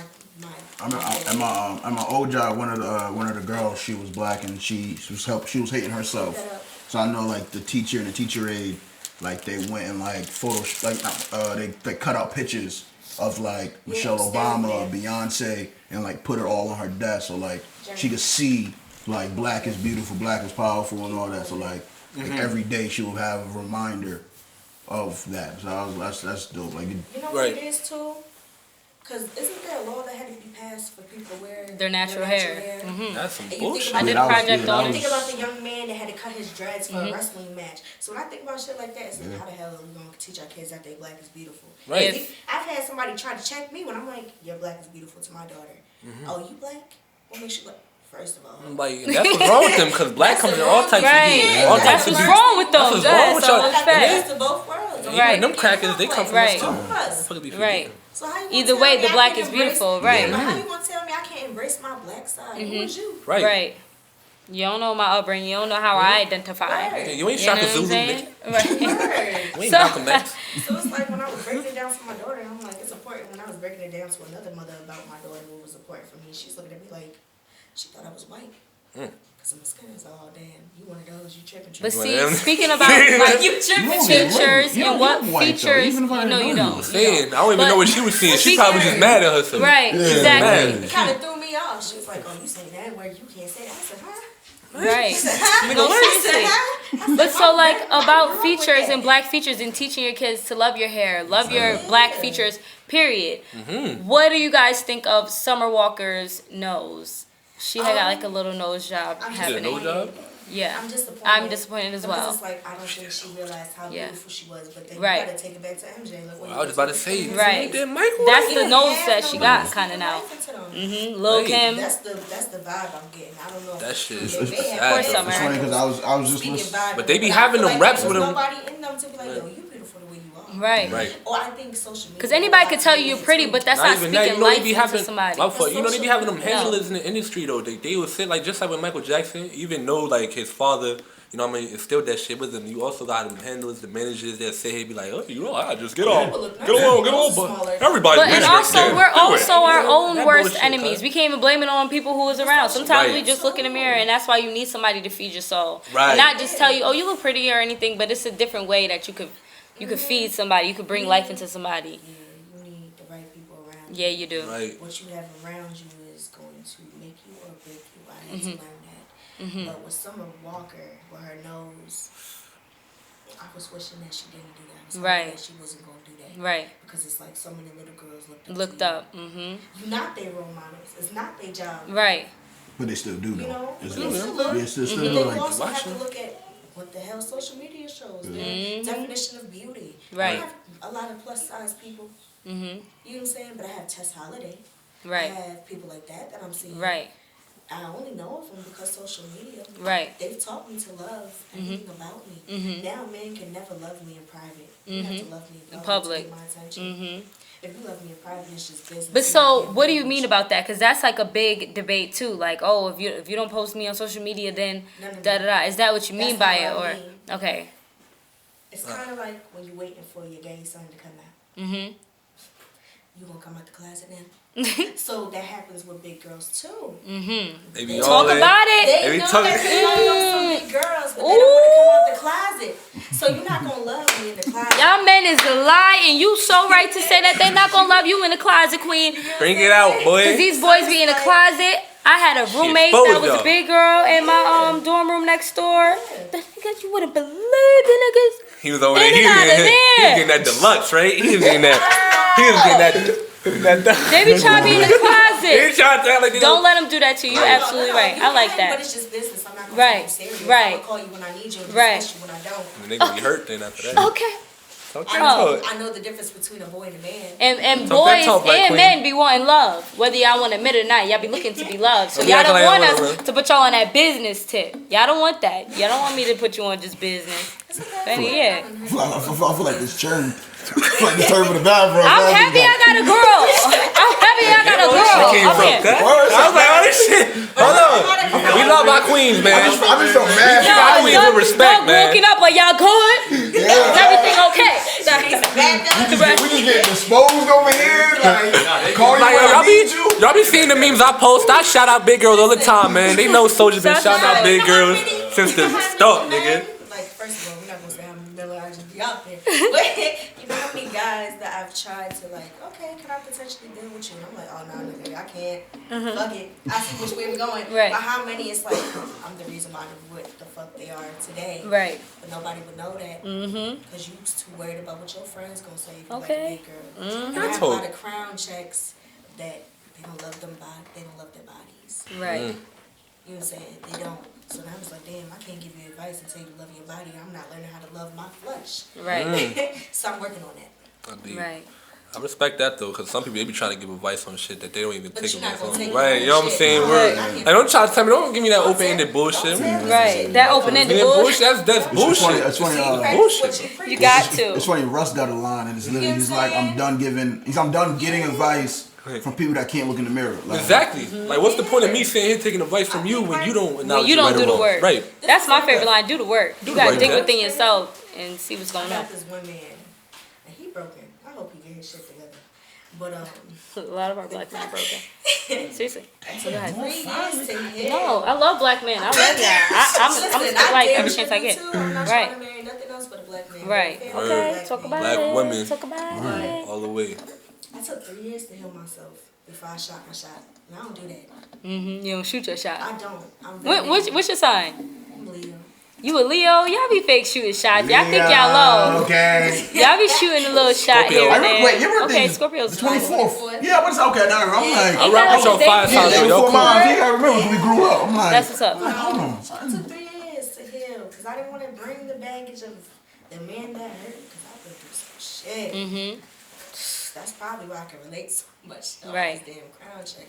F: At my old job, one of the girls, she was black and she was hating herself. So I know like the teacher and the teacher aide, like they went and like they cut out pictures of like Michelle Obama, Beyonce, and like put it all on her desk so like she could see like black is beautiful, black is powerful, and all that. So like every day she would have a reminder of that. So that's dope. Like
D: you know what it is too. Because isn't there a law that had to be passed for people wearing
B: their natural hair?
E: Mm-hmm. That's some bullshit.
B: I did a project on it.
D: Think about the young man that had to cut his dreads for a wrestling match. So when I think about shit like that, it's like, how the hell are we going to teach our kids that they black is beautiful?
E: Right.
D: I've had somebody try to check me when I'm like, your black is beautiful to my daughter. Oh, you black? What makes you black? First of all,
E: like that's what's wrong with them because black comes in all types of
B: people. That's what's wrong with them.
E: That's what's wrong with y'all.
D: That's the both worlds.
E: Right. Them crackers, they come from us too.
B: Right.
D: So how you
B: either way, the black is beautiful. Right.
D: Yeah, but how you gonna tell me I can't embrace my black side? Who is you?
E: Right.
B: Right. You don't know my upbringing. You don't know how I identify.
D: Right.
E: You ain't Shaka Zulu, nigga.
B: Right.
E: You ain't Malcolm X.
D: So it's like when I was breaking it down for my daughter, I'm like, it's important. When I was breaking it down to another mother about my daughter, what was important for me, she's looking at me like, she thought I was white. Cause my skin is all damn. You one of those? You tripping?
B: But see, speaking about like you tripping features and what features, you know you don't.
E: I don't even know what she was seeing. She probably just mad at herself.
B: Right, exactly.
D: It kind of threw me off. She was like, "Oh, you saying that word? You can't say that." I said, "Huh?"
B: Right.
D: No,
B: seriously. But so like about features and black features and teaching your kids to love your hair, love your black features, period. What do you guys think of Summer Walker's nose? She had got like a little nose job happening.
E: Nose job?
B: Yeah.
D: I'm
B: disappointed as well.
D: It's like I don't think she realized how beautiful she was, but then you
B: right.
D: gotta take it back to MJ. Like,
E: I was about to say,
B: right. That's the nose that she got kind of now. Lil Kim.
D: That's the vibe I'm getting. I don't know.
E: That shit is
B: sad.
F: It's funny because I was just listening.
E: But they be having them reps with them.
D: Nobody in them to be like, yo, you beautiful the way you are.
B: Right.
D: Or I think social media.
B: Because anybody could tell you you're pretty, but that's not speaking life into somebody.
E: You know they be having them handlers in the industry though. They would sit like just like with Michael Jackson, even though like his father, you know what I mean, instilled that shit with him. You also got them handlers, the managers that say he'd be like, oh, you know, I just get on, but everybody.
B: But and also we're also our own worst enemies. We can't even blame it on people who was around. Sometimes we just look in the mirror, and that's why you need somebody to feed your soul, and not just tell you, oh, you look pretty or anything. But it's a different way that you could feed somebody. You could bring life into somebody.
D: Yeah, you need the right people around
B: you. Yeah, you do.
E: Right.
D: What you have around you is going to make you or break you. I had to learn that. But with Summer Walker, with her nose, I was wishing that she didn't do that. I was hoping that she wasn't going to do that.
B: Right.
D: Because it's like so many little girls
B: looked up.
D: You're not their role models. It's not their job.
B: Right.
F: But they still do though.
D: You know?
F: They
D: still
F: still
D: They
F: like
D: also have to look at what the hell social media shows. The definition of beauty.
B: Right.
D: I have a lot of plus size people. You know what I'm saying? But I have Tess Holiday.
B: Right.
D: I have people like that I'm seeing.
B: Right.
D: I only know of them because social media.
B: Right.
D: They've taught me to love everything about me. Now men can never love me in private. You have to love me in public. To get my attention. If you love me in private, it's just business.
B: But so, what do you mean about that? Because that's like a big debate too. Like, oh, if you don't post me on social media, then da da da. Is that what you mean by it, or okay?
D: It's kind of like when you're waiting for your gay son to come out. You gonna come out the closet now? So that happens with big girls too.
E: They be
B: talk about it.
D: They know that they know some big girls, but they don't want to come out the closet. So you're not gonna love me in the closet.
B: Y'all men is a lie, and you so right to say that they're not gonna love you in the closet, queen.
E: Bring it out, boy.
B: Cause these boys be in the closet. I had a roommate that was a big girl in my dorm room next door. The niggas, you wouldn't believe the niggas.
E: He was over there. He was getting that deluxe, right? He was getting that.
B: They be trying to be in the closet.
E: They trying to like
B: don't let them do that to you. You're absolutely right. I like that.
D: But it's just business. I'm not gonna take you serious. I'm gonna call you when I need you and dismiss you when I don't.
E: And they gonna be hurt then after that.
B: Okay.
D: I know the difference between a boy and a man.
B: And boys and men be wanting love, whether y'all want to admit it or not. Y'all be looking to be loved. So y'all don't want us to put y'all on that business tip. Y'all don't want that. Y'all don't want me to put you on just business. But yeah.
F: I feel like this churn. Like the turn for the bathroom.
B: I'm happy I got a girl. I'm happy I got a girl.
E: Okay. I was like, oh, this shit. Hold on. We love our queens, man.
F: I just felt mad.
E: Our queens with respect, man.
B: Walking up, are y'all good? Is everything okay?
F: We just getting disposed over here. Like, call you.
E: Like, y'all be y'all be seeing the memes I post. I shout out big girls all the time, man. They know Soulja's been shouting out big girls since the start, nigga.
D: Like, first of all, we're not gonna say how many Miller I just be out there. But you know how many guys that I've tried to like, okay, can I potentially deal with you? And I'm like, oh no, nigga, I can't. Fuck it. I see which way we're going.
B: Right.
D: But how many it's like, I'm the reason why they're what the fuck they are today.
B: Right.
D: But nobody would know that. Because you too worried about what your friends gonna say if you
B: Okay.
D: like a big girl. And I have a lot of crown checks that they don't love them they don't love their bodies.
B: Right.
D: You know what I'm saying? They don't. So now I was like, damn, I can't give you advice until you love your body. I'm not learning how to love my flesh.
B: Right.
D: So I'm working on that.
B: Right.
E: I respect that though, because some people they be trying to give advice on shit that they don't even
D: But
E: take
D: you're not
E: advice
D: gonna
E: on.
D: take
E: Right, you know what I'm saying? Like, don't try to tell me, don't give me that open-ended bullshit.
B: Right. That open-ended bullshit.
E: That's bullshit.
C: It's funny.
E: Bullshit.
B: You got to.
C: It's funny. Russ got a line, and it's literally he's like, I'm done getting advice from people that can't look in the mirror. Like,
E: Exactly. Like, what's the point of me sitting here taking advice from you when you don't acknowledge
B: When you don't do the work.
E: Right.
B: That's my favorite line. Do the work. You gotta
E: Right
B: dig
E: there.
B: within yourself and see what's
D: I
B: going on.
D: got this one man, and he broken. I hope he get his shit together. But
B: A lot of our black men are broken. Seriously. So go ahead.
D: 3 years to him.
B: No, I love black men. I love y'all. I'm
D: Listen,
B: like
D: I
B: every
D: damn
B: chance I
D: sure
B: get.
D: do too. I'm not
B: Right.
D: trying to marry nothing else but a black man.
B: Right.
D: Family,
B: Okay.
D: black
B: Talk
D: man.
B: about
E: Black
B: it.
E: women.
B: Talk about it.
E: All the way.
D: I took 3 years to heal myself before I shot my shot. And I don't do that.
B: You don't shoot your shot.
D: I don't. I'm very
B: What's your sign?
D: I'm Leo.
B: You a Leo? Y'all be fake shooting shots. Y'all think y'all low.
C: Okay.
B: Y'all be shooting a little shot
E: Scorpio.
B: here and
C: Wait, your
B: there.
C: birthday
B: Okay,
C: is
B: Scorpio's
C: the 24th. Yeah, what's okay? Now I'm like,
E: I rap with your fire
C: yeah,
E: signs,
C: they
E: yo. Y'all
C: before
E: cool.
C: mine. Yeah, I remember when we grew up. I'm like,
B: That's what's up.
C: hold on.
D: It took 3 years to heal because I didn't want to bring the baggage of the man that hurt because I've been through some shit. That's probably why I can relate so much.
B: Right.
D: This damn crown check,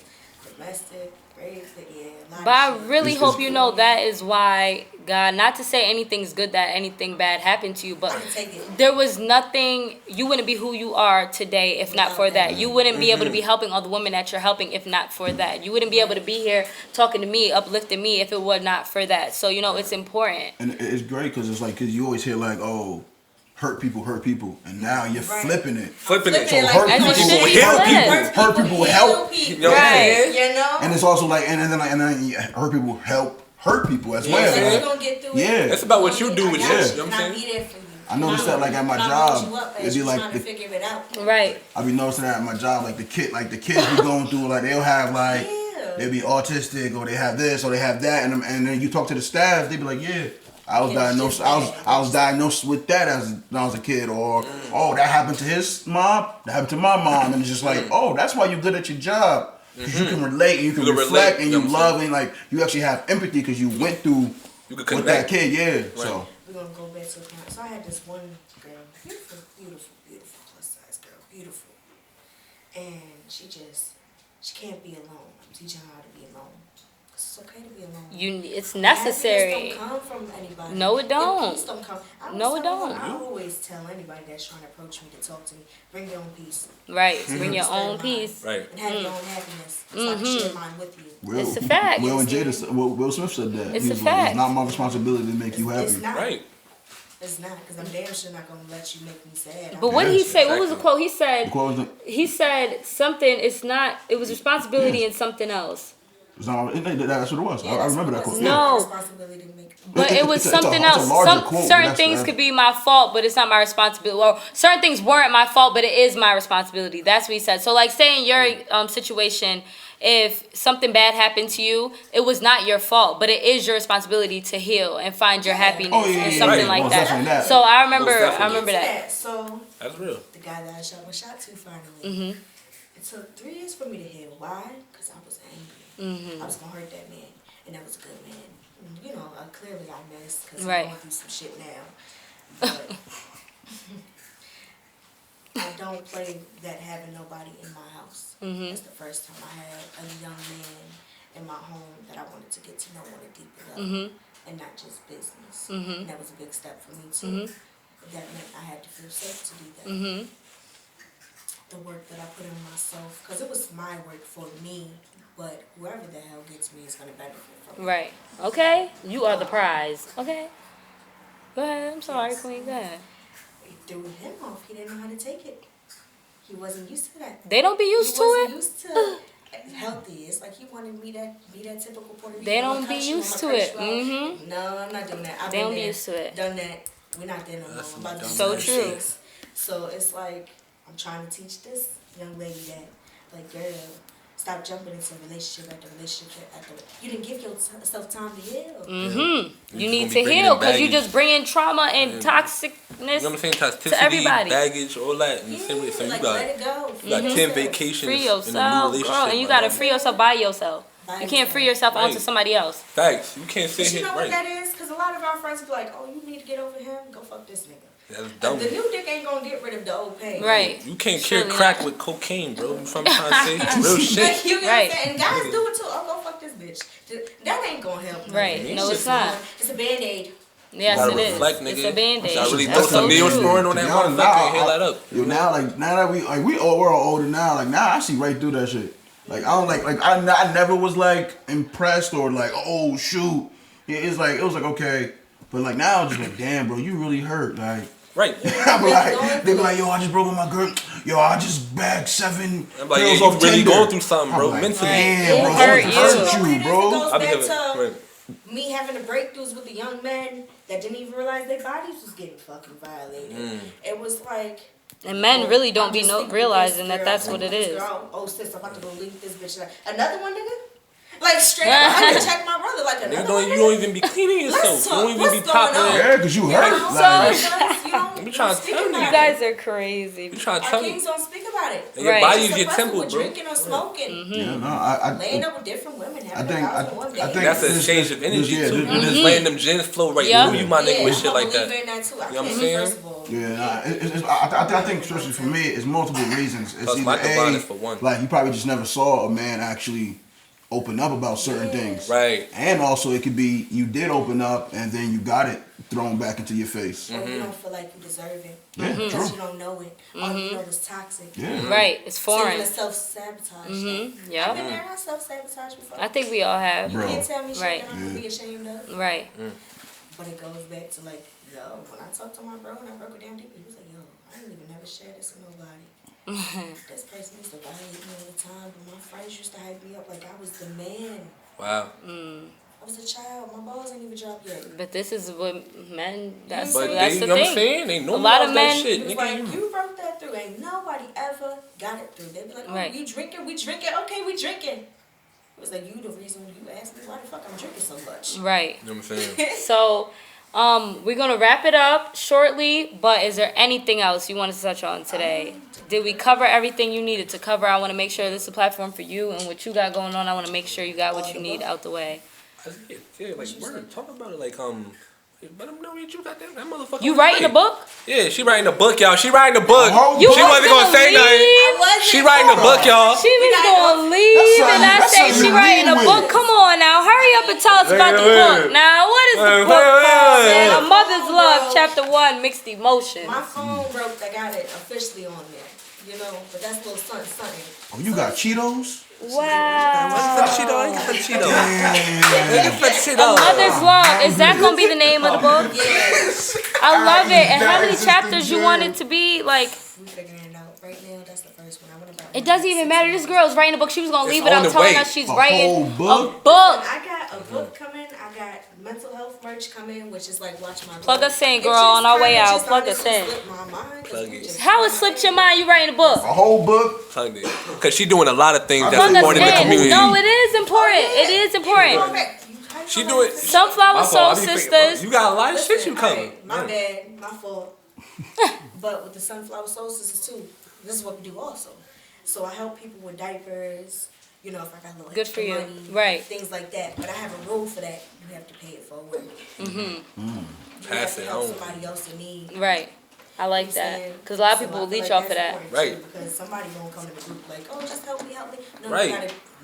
D: domestic, rape, yeah. a lot
B: But I
D: of shit.
B: really hope you know that is why God, not to say anything's good that anything bad happened to you, but
D: I can take it.
B: there was nothing, you wouldn't be who you are today if not for that. You wouldn't be able to be helping all the women that you're helping if not for that. You wouldn't be able to be here talking to me, uplifting me if it were not for that. So, you know, it's important.
C: And it's great because it's like, because you always hear like, oh, hurt people, and now you're flipping it.
E: Flipping it.
C: So
D: like
C: hurt
B: As it
C: people
B: should
C: will
B: be
C: help
B: flipped.
C: people. Hurt people will help.
E: You know what I'm
B: Right.
E: saying?
D: You know?
C: And it's also like, and then hurt people help hurt people as
D: Yeah,
C: well.
D: so
C: Like,
D: you're gonna get through it.
C: Yeah.
E: It's about what you do with
D: I
E: your
D: got
E: shit, you know what I'm
D: and I'll
E: saying?
D: be there for you.
C: I noticed that like at my
D: And I'll
C: job,
D: hold you up as
C: it'd be
D: you're
C: like
D: trying to figure it out.
B: Right.
C: I be noticing that at my job, like the kids be going through, like they'll have like,
D: Yeah.
C: they'll be autistic or they have this or they have that, and then you talk to the staff, they be like, yeah, I was diagnosed, I was diagnosed with that when I was a kid, or oh, that happened to his mom, that happened to my mom, and it's just like, oh, that's why you're good at your job, because you can relate and you can reflect
E: relate,
C: and
E: you
C: you
E: know what I'm
C: love and like you actually have empathy because you went through
E: You could
C: with that
E: connect.
C: kid, yeah. So
D: We're gonna go back to the point. So I had this one girl, beautiful, plus size girl, beautiful. And she can't be alone. I'm teaching her how to be alone. It's okay to be alone.
B: It's necessary.
D: Happiness don't come from anybody.
B: No, it
D: Your
B: don't.
D: peace don't come.
B: No, it don't.
D: I always tell anybody that's trying to approach me to talk to me, bring your own peace.
B: Right. Bring your
D: Instead
B: own
D: of mine.
B: peace.
E: Right.
D: And have your own happiness. So I can share mine with you.
B: It's a fact.
C: Will and Jada, Will Smith said that.
B: It's
C: He
B: a
C: was like,
B: fact.
C: it's not my responsibility to make you happy.
D: It's not.
E: Right.
D: It's not, because I'm damn sure not going to let you make me sad.
B: But what did he say? What was the
E: Exactly.
B: quote? He said,
C: What was it?
B: he said something, it's not, it was responsibility in something else.
C: That's what it was. I remember that quote.
B: No.
D: Responsibility to make
B: But it was
C: It's a
B: something
C: larger
B: else.
C: quote, but
B: Certain
C: that's
B: things
C: the-
B: could be my fault, but it's not my responsibility. Well, certain things weren't my fault, but it is my responsibility. That's what he said. So, like, say in your situation, if something bad happened to you, it was not your fault, but it is your responsibility to heal and find your happiness
C: Oh, yeah,
B: and
C: yeah,
B: something
C: right.
B: like
C: Most
B: that.
C: definitely that.
B: So I remember,
E: Most definitely.
B: I remember that.
D: So
E: That's real.
D: the guy that I shot my shot to finally. It took 3 years for me to heal. Why? Because I was angry. I was gonna hurt that man, and that was a good man. And, you know, clearly I missed because
B: Right.
D: I'm going through some shit now. But I don't play that having nobody in my house. That's the first time I had a young man in my home that I wanted to get to know on a deeper level, and not just business. And that was a big step for me too. That meant I had to feel safe to do that. The work that I put in myself, because it was my work for me, but whoever the hell gets me is going to benefit from it.
B: Right. Okay? You are the prize. Okay? Go ahead. I'm sorry, Queen. Go ahead.
D: It threw him off. He didn't know how to take it. He wasn't used to that.
B: They don't be used
D: He
B: to
D: wasn't
B: it?
D: used to healthy. It's like he wanted me to be that typical Puerto Rican.
B: They don't
D: I'ma
B: be
D: cut
B: used
D: I'ma
B: to
D: cut
B: it.
D: you out.
B: Mm-hmm.
D: No, I'm not doing that. I've
B: They
D: been
B: don't be
D: there,
B: used to it.
D: done that. We're not there no more. I'm about to do
B: So
D: some
B: true.
D: things. So it's like I'm trying to teach this young lady that, like, girl, stop jumping into relationship after relationship after. You didn't give yourself time to heal.
B: Mm-hmm. You need
E: gonna
B: to
E: be bringing
B: heal
E: in
B: because you
E: baggage.
B: just bringing trauma and
E: You
B: toxicness.
E: know what I'm saying? Toxicity,
B: to everybody.
E: baggage, all that. And
D: Yeah,
E: so you
D: like,
E: got,
D: let it go.
E: you got 10
D: yourself.
E: vacations
B: Free
E: in a new
B: yourself,
E: relationship.
B: girl, and you
E: my
B: gotta
E: dog.
B: free yourself by yourself.
D: By
B: You can't free yourself
E: Right.
B: onto somebody else.
E: Facts. You can't sit
D: But you
E: here.
D: know what
E: Right.
D: that is? Because a lot of our friends be like, oh, you need to get over him? Go fuck this nigga.
E: That's dumb.
D: The new dick ain't gonna get rid of the old pain.
B: Right.
E: You can't cure
B: Surely
E: crack
B: not.
E: with cocaine, bro. You from trying to say real shit.
D: Like, you get
B: Right.
D: what I'm saying? And guys do it too. Oh, go fuck this bitch. That ain't gonna help. nothing.
B: Right.
D: It's
B: No,
D: just
B: it's not.
D: It's a Band-Aid.
B: Yes,
E: Gotta
B: it is.
E: reflect,
B: It's
E: nigga.
B: a band-aid.
E: Gotta really
B: That's
E: throw some
B: so
E: Neosporin
B: true.
E: on that
F: To be honest,
E: motherfucker and heal that up.
F: Yo, now that we're all older now, like now I see right through that shit. Like I don't I never was like impressed or like, oh shoot. Yeah, it was like okay, but like now I'm just like, damn, bro, you really hurt. Like
E: Right.
F: I'm like, they be like, yo, I just broke with my girl. Yo, I just bagged 7
E: I'm like, yeah,
F: pills
E: you
F: off
E: really
F: Tinder.
E: going through something, bro,
F: I'm like,
E: mentally.
F: Damn, bro,
B: It hurt
F: something
B: you.
F: hurt you, bro.
D: It goes
E: I'll be
D: back
E: having,
D: to
E: right.
D: me having the breakthroughs with the young men that didn't even realize their bodies was getting fucking violated. It was like.
B: And men really don't
D: I'm
B: be
D: just sleeping with
B: realizing
D: this
B: that that's
D: girl.
B: what it
D: This
B: is.
D: girl, oh sis, I'm about to go leave this bitch. Another one, nigga? Like straight up, I had to check my brother. Like
E: You
D: another one,
E: don't
D: nigga?
E: even be cleaning yourself. You don't even
D: What's
E: be
D: going
E: popping.
D: on?
F: Yeah, cause you hurt.
D: You
F: Like,
E: I'm trying to tell you.
B: You guys are crazy.
E: You trying to
D: Our
E: tell me.
D: kings don't speak about it.
E: And your
B: Right.
E: body's
D: Just
E: your
D: suppressing
E: temple,
D: with
E: bro.
D: drinking or smoking,
F: yeah, no,
D: laying up with different women,
F: I
D: having
F: think,
D: a thousand one day.
F: I think
E: That's
F: this-
E: a exchange of energy,
F: yeah,
E: too.
F: this-
E: Just letting them gens flow right
B: Yeah.
E: through you, my nigga, with shit like
D: I'm a
E: that.
D: believer in that too. I
E: You know what I'm
D: can't,
E: saying?
D: first of all.
F: Yeah, nah, I think especially for me, it's multiple reasons. It's
E: Plus, my
F: either
E: divine
F: A,
E: is for one.
F: like you probably just never saw a man actually open up about certain things,
E: Right.
F: and also it could be you did open up and then you got it thrown back into your face.
D: Or you don't feel like you deserve it.
F: Yeah,
D: Because
F: true.
D: you don't know it. All you know is toxic.
F: Yeah.
B: Right. It's
D: So you're
B: foreign.
D: gonna self-sabotage.
B: Mm-hmm.
D: I've
B: Yeah.
D: been there, I self-sabotage before.
B: I think we all have.
F: Bro.
D: You can't tell me shit
B: Right.
D: that I'm gonna be ashamed of.
B: Right.
D: But it goes back to like, yo, when I talked to my bro and I broke it down deep, he was like, yo, I didn't even never share this with nobody. This person used to violate me all the time, but my friends used to hype me up like I was the man.
E: Wow.
D: I was a child. My balls ain't even dropped yet.
B: But this is what men. That's
E: But
B: that's
E: they,
B: the
E: you know what I'm
B: thing.
E: saying? They know
B: A lot
E: about
B: of
E: that
B: men-
E: shit,
D: He was
E: nigga.
D: like,
E: You-
D: you broke that through. Ain't nobody ever got it through. They be like, oh,
B: Right.
D: we drinking. Okay, we drinking. It was like, you the reason you asked me why the fuck I'm drinking so much.
B: Right.
E: You know what I'm saying?
B: So, we're gonna wrap it up shortly. But is there anything else you wanted to touch on today? Did we cover everything you needed to cover? I want to make sure this is a platform for you and what you got going on. I want to make sure you got what you need out the way.
E: Yeah, like, word, talk about it, like, let them know what you got that motherfucker.
B: You
E: on
B: writing a
E: the way.
B: book?
E: Yeah, she writing a book, y'all. She writing a book.
F: Oh,
B: You
E: She
B: was
E: wasn't gonna say
B: leave?
E: nothing. She writing a book, y'all.
B: She was gonna leave,
F: That's
B: and I
F: something-
B: say
F: that's
B: she
F: something
B: writing a
F: to
B: book.
F: lead
B: Come on now, hurry up and tell us about the book. Now, what is the
E: Wait,
B: book
E: wait,
B: called,
E: wait.
B: man? A Mother's
D: Oh,
B: Love,
D: bro.
B: Chapter 1, Mixed Emotions.
D: My phone broke. I got it officially on there. You know, but that's a little something.
F: Oh, you got Cheetos?
B: Wow.
E: Cheeto, get the Cheeto.
F: Damn.
E: Get the
B: A
E: Cheeto.
B: Mother's Love. Is that gonna be the name of the book?
D: Yes.
B: I love it. And how many
F: That's
B: chapters you
F: the
B: want it to be? Like,
D: We figuring it out. Right now, that's the first one. I want to
B: it doesn't even matter. This girl's writing a book. She was gonna leave
E: It's on
B: without
E: the
B: telling
E: way.
B: us she's
F: A
B: writing
F: whole book?
B: a book.
D: I got a book coming. I got mental health merch coming, which is like watch my
B: Plug
D: Love.
B: us in,
D: It
B: girl,
D: just
B: on our way
D: kinda
B: out.
D: just
B: Plug us
D: honestly
B: in.
D: slipped my mind 'cause
E: Plug
D: we
E: it.
D: just-
B: How it slipped your mind? You writing a book?
F: A whole book?
E: Plugged it. Because she doing a lot of things that's
B: Plug us
E: important in the
B: in.
E: community.
B: No, it is important. It is important.
E: She do it.
B: Sunflower
E: My
B: Soul
E: fault. I be thinking-
B: Sisters.
E: You got a lot of shit
D: Listen,
E: you cover.
D: alright, my bad, my fault. But with the Sunflower Soul Sisters too, this is what we do also. So I help people with diapers, you know, if I got a little
B: Good
D: extra
B: for you.
D: money,
B: Right.
D: things like that. But I have a rule for that. You have to pay it forward. You
E: Pass
D: have to
E: it
D: help
E: on.
D: somebody else in need.
B: Right. I like that. Because a lot of people leech off of that.
E: Right.
D: Because somebody gonna come to the group like, oh, just help me. No,
E: Right.
D: you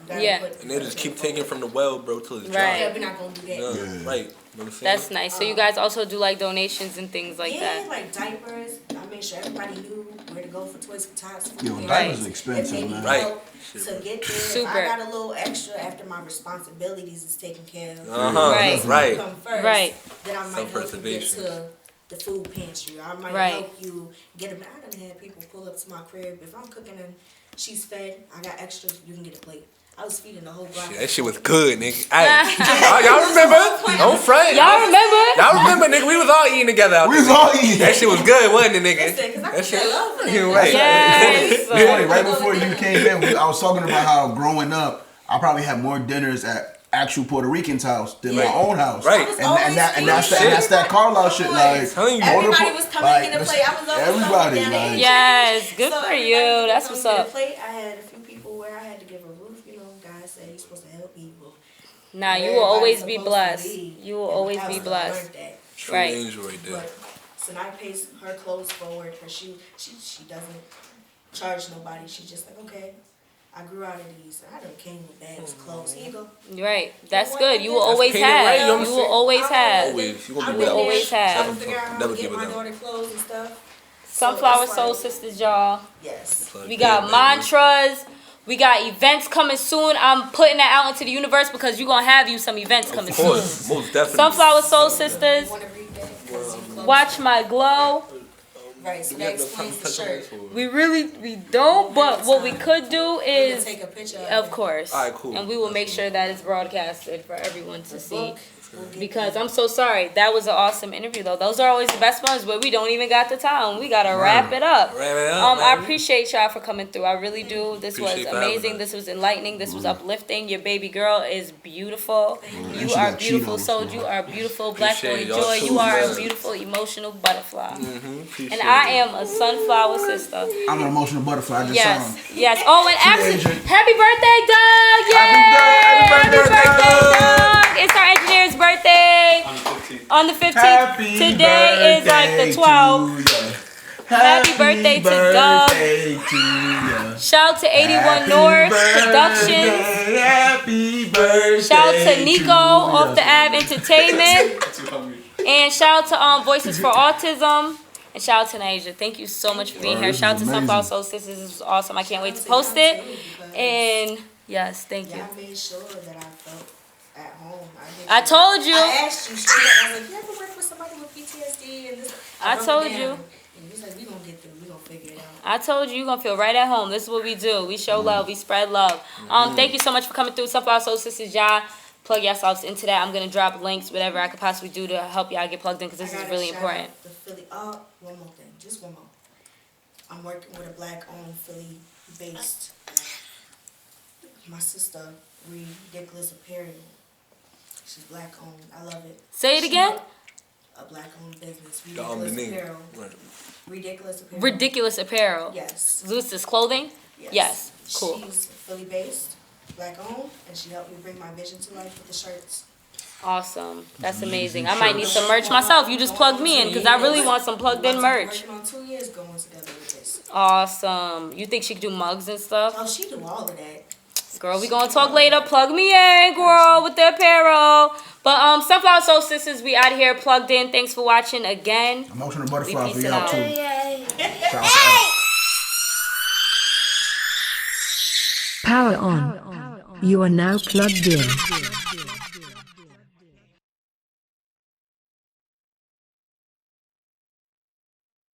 D: gotta
B: Yeah.
D: put-
E: And they just keep taking from the well, bro, till it's
B: Right.
D: Yeah,
E: dry.
D: we're not gonna do that.
E: Yeah.
F: Yeah.
E: Right. You know what I'm saying?
B: That's nice. So you guys also do like donations and things like
D: yeah,
B: that.
D: like diapers. I made sure everybody knew where to go for Toys for Tots.
F: Yo,
D: food
F: diapers
D: pantries.
F: are expensive,
D: If they
F: man.
D: need
E: Right.
D: help to get there.
B: Super.
D: If I got a little extra after my responsibilities is taken care of.
E: Uh-huh.
B: Right.
E: Right.
D: Come first,
B: Right.
D: then I might help you get
E: Self-preservation.
D: to the food pantry. I might
B: Right.
D: help you get a. I done had people pull up to my crib if I'm cooking and she's fed. I got extras. You can get a plate. I was feeding the whole block.
E: Shit, that shit was good, nigga. Hey, y'all remember? Don't front.
B: Y'all remember?
E: Y'all remember, nigga? We was all eating together out
F: We was
E: there.
F: all eating.
E: That shit was good, wasn't it, nigga?
D: Listen, 'cause I
E: That
D: put
E: shit.
D: that love in
E: You
D: it.
E: right.
B: Yes.
F: It's funny, right before you came in, I was talking about how growing up, I probably had more dinners at actual Puerto Ricans' house than my own house.
E: Right.
F: And that's that Carlisle shit. Like,
E: Telling you.
D: Everybody was coming
F: like,
D: to get a plate. I was always
F: everybody,
D: down
F: like-
B: Yes, good
D: So
B: for
D: everybody
B: you.
D: was
B: That's
D: coming
B: what's
D: to get a
B: up.
D: plate. I had a few people where I had to give a roof. You know, God said He's supposed to help people.
B: Nah, you will
D: Everybody's
B: always be
D: supposed to
B: blessed.
D: lead
B: You will
D: in the
B: always
D: house.
B: be
D: I
B: blessed.
D: learned that.
E: True
B: Right.
E: angel right there.
D: But Sanai pays her clothes forward. Her shoe. She doesn't charge nobody. She's just like, okay, I grew out of these. I done came with bags, clothes. Here you go.
B: Right. That's good. You will always
E: painted right, you know what
B: have.
E: I'm
B: You will
E: saying?
B: always have.
E: Always. You gonna
D: I'm
E: be
B: will
E: without.
B: always have.
D: Trying to figure out how
E: Never
D: to
E: give
D: get
E: it
D: my
E: up.
D: daughter clothes and stuff.
B: Sunflower
D: So
B: Soul
D: it's like-
B: Sistas, y'all.
D: Yes.
B: We got mantras. We got events coming soon. I'm putting that out into the universe because you're going to have you some events coming
E: Of
B: soon.
E: course, most definitely.
B: Sunflower Soul
D: You
B: Sisters.
D: want to read that? 'Cause you close.
B: Watch my glow.
D: Right, so
E: Do we
D: that
E: have enough time
D: explains
E: to
D: the
E: touch on
D: shirt.
E: this, or-
B: We don't, but what we could do
D: We can
B: is,
D: take a picture
B: of
D: it.
B: course.
E: All right, cool.
B: And we will make sure that it's broadcasted for everyone to
D: The
B: see.
D: book, we'll get
B: Because
D: that.
B: I'm so sorry. That was an awesome interview, though. Those are always the best ones where we don't even got the time. We got to wrap it up.
E: Wrap it up,
B: I
E: baby.
B: appreciate y'all for coming through. I really do. This
E: Appreciate
B: was
E: for having
B: amazing.
E: us.
B: This was enlightening. This was uplifting. Your baby girl is beautiful. You
F: she
B: are
F: got
B: beautiful
F: Cheetos,
B: soul.
F: man.
B: You are beautiful. Black boy
E: Appreciate y'all
B: joy.
E: too,
B: You are a
E: man.
B: beautiful emotional butterfly.
E: Appreciate
B: And I
E: it.
B: am a sunflower sister.
F: I'm an emotional butterfly. I just
B: Yes,
F: sound.
B: yes. Oh, and actually,
F: Teenager.
B: happy birthday, Doug! Yay!
E: Happy birthday, Doug!
B: It's our engineer's birthday on the 15th. Today is like the 12th. Happy birthday to Doug. Shout out to 81 North Productions.
F: Happy birthday.
B: Shout out to Nico off the Ave Entertainment. And shout out to Voices for Autism. And shout out to Naija. Thank you so much for being here.
F: this
B: Shout out
F: is
B: to
F: amazing.
B: Sunflower Soul Sisters. This was awesome. I can't wait to post it. And yes, thank you.
D: Y'all made sure that I felt at home.
B: I told you.
D: I asked you straight up. I was like, you ever work with somebody with PTSD and this?
B: I
D: broke it
B: told
D: down.
B: you.
D: And you was like, we gonna get through. We gonna figure it out.
B: I told you, you're going to feel right at home. This is what we do. We show love. We spread love. Thank you so much for coming through. Sunflower Soul Sisters, y'all. Plug yourselves into that. I'm going to drop links, whatever I could possibly do to help y'all get plugged in because this
D: I
B: is
D: gotta
B: really
D: shout
B: important.
D: out the Philly. One more thing. Just one more. I'm working with a black-owned Philly-based. My sister, Ridiculous Apparel. She's black-owned. I love it.
B: Say it again.
D: A black-owned business.
E: The
D: Ridiculous
E: name.
D: Apparel.
E: Right.
D: Ridiculous Apparel.
B: Ridiculous Apparel.
D: Yes.
B: Zeus's Clothing? Yes. Cool.
D: She's Philly-based, black-owned, and she helped me bring my vision to life with the shirts.
B: Awesome. That's amazing. I might need some merch myself. You just plugged me in because I really want some plugged in merch.
D: Working on 2 years going together with this.
B: Awesome. You think she could do mugs and stuff?
D: Oh, she do all of that.
B: Girl, we gonna talk later. Plug me in, girl, with the apparel. But Sunflower Soul Sisters, we out here plugged in. Thanks for watching again.
F: Emotional butterfly
B: We
F: for
B: peace
F: y'all
B: out.
F: too. Shout out to
A: Power on. You are now plugged in.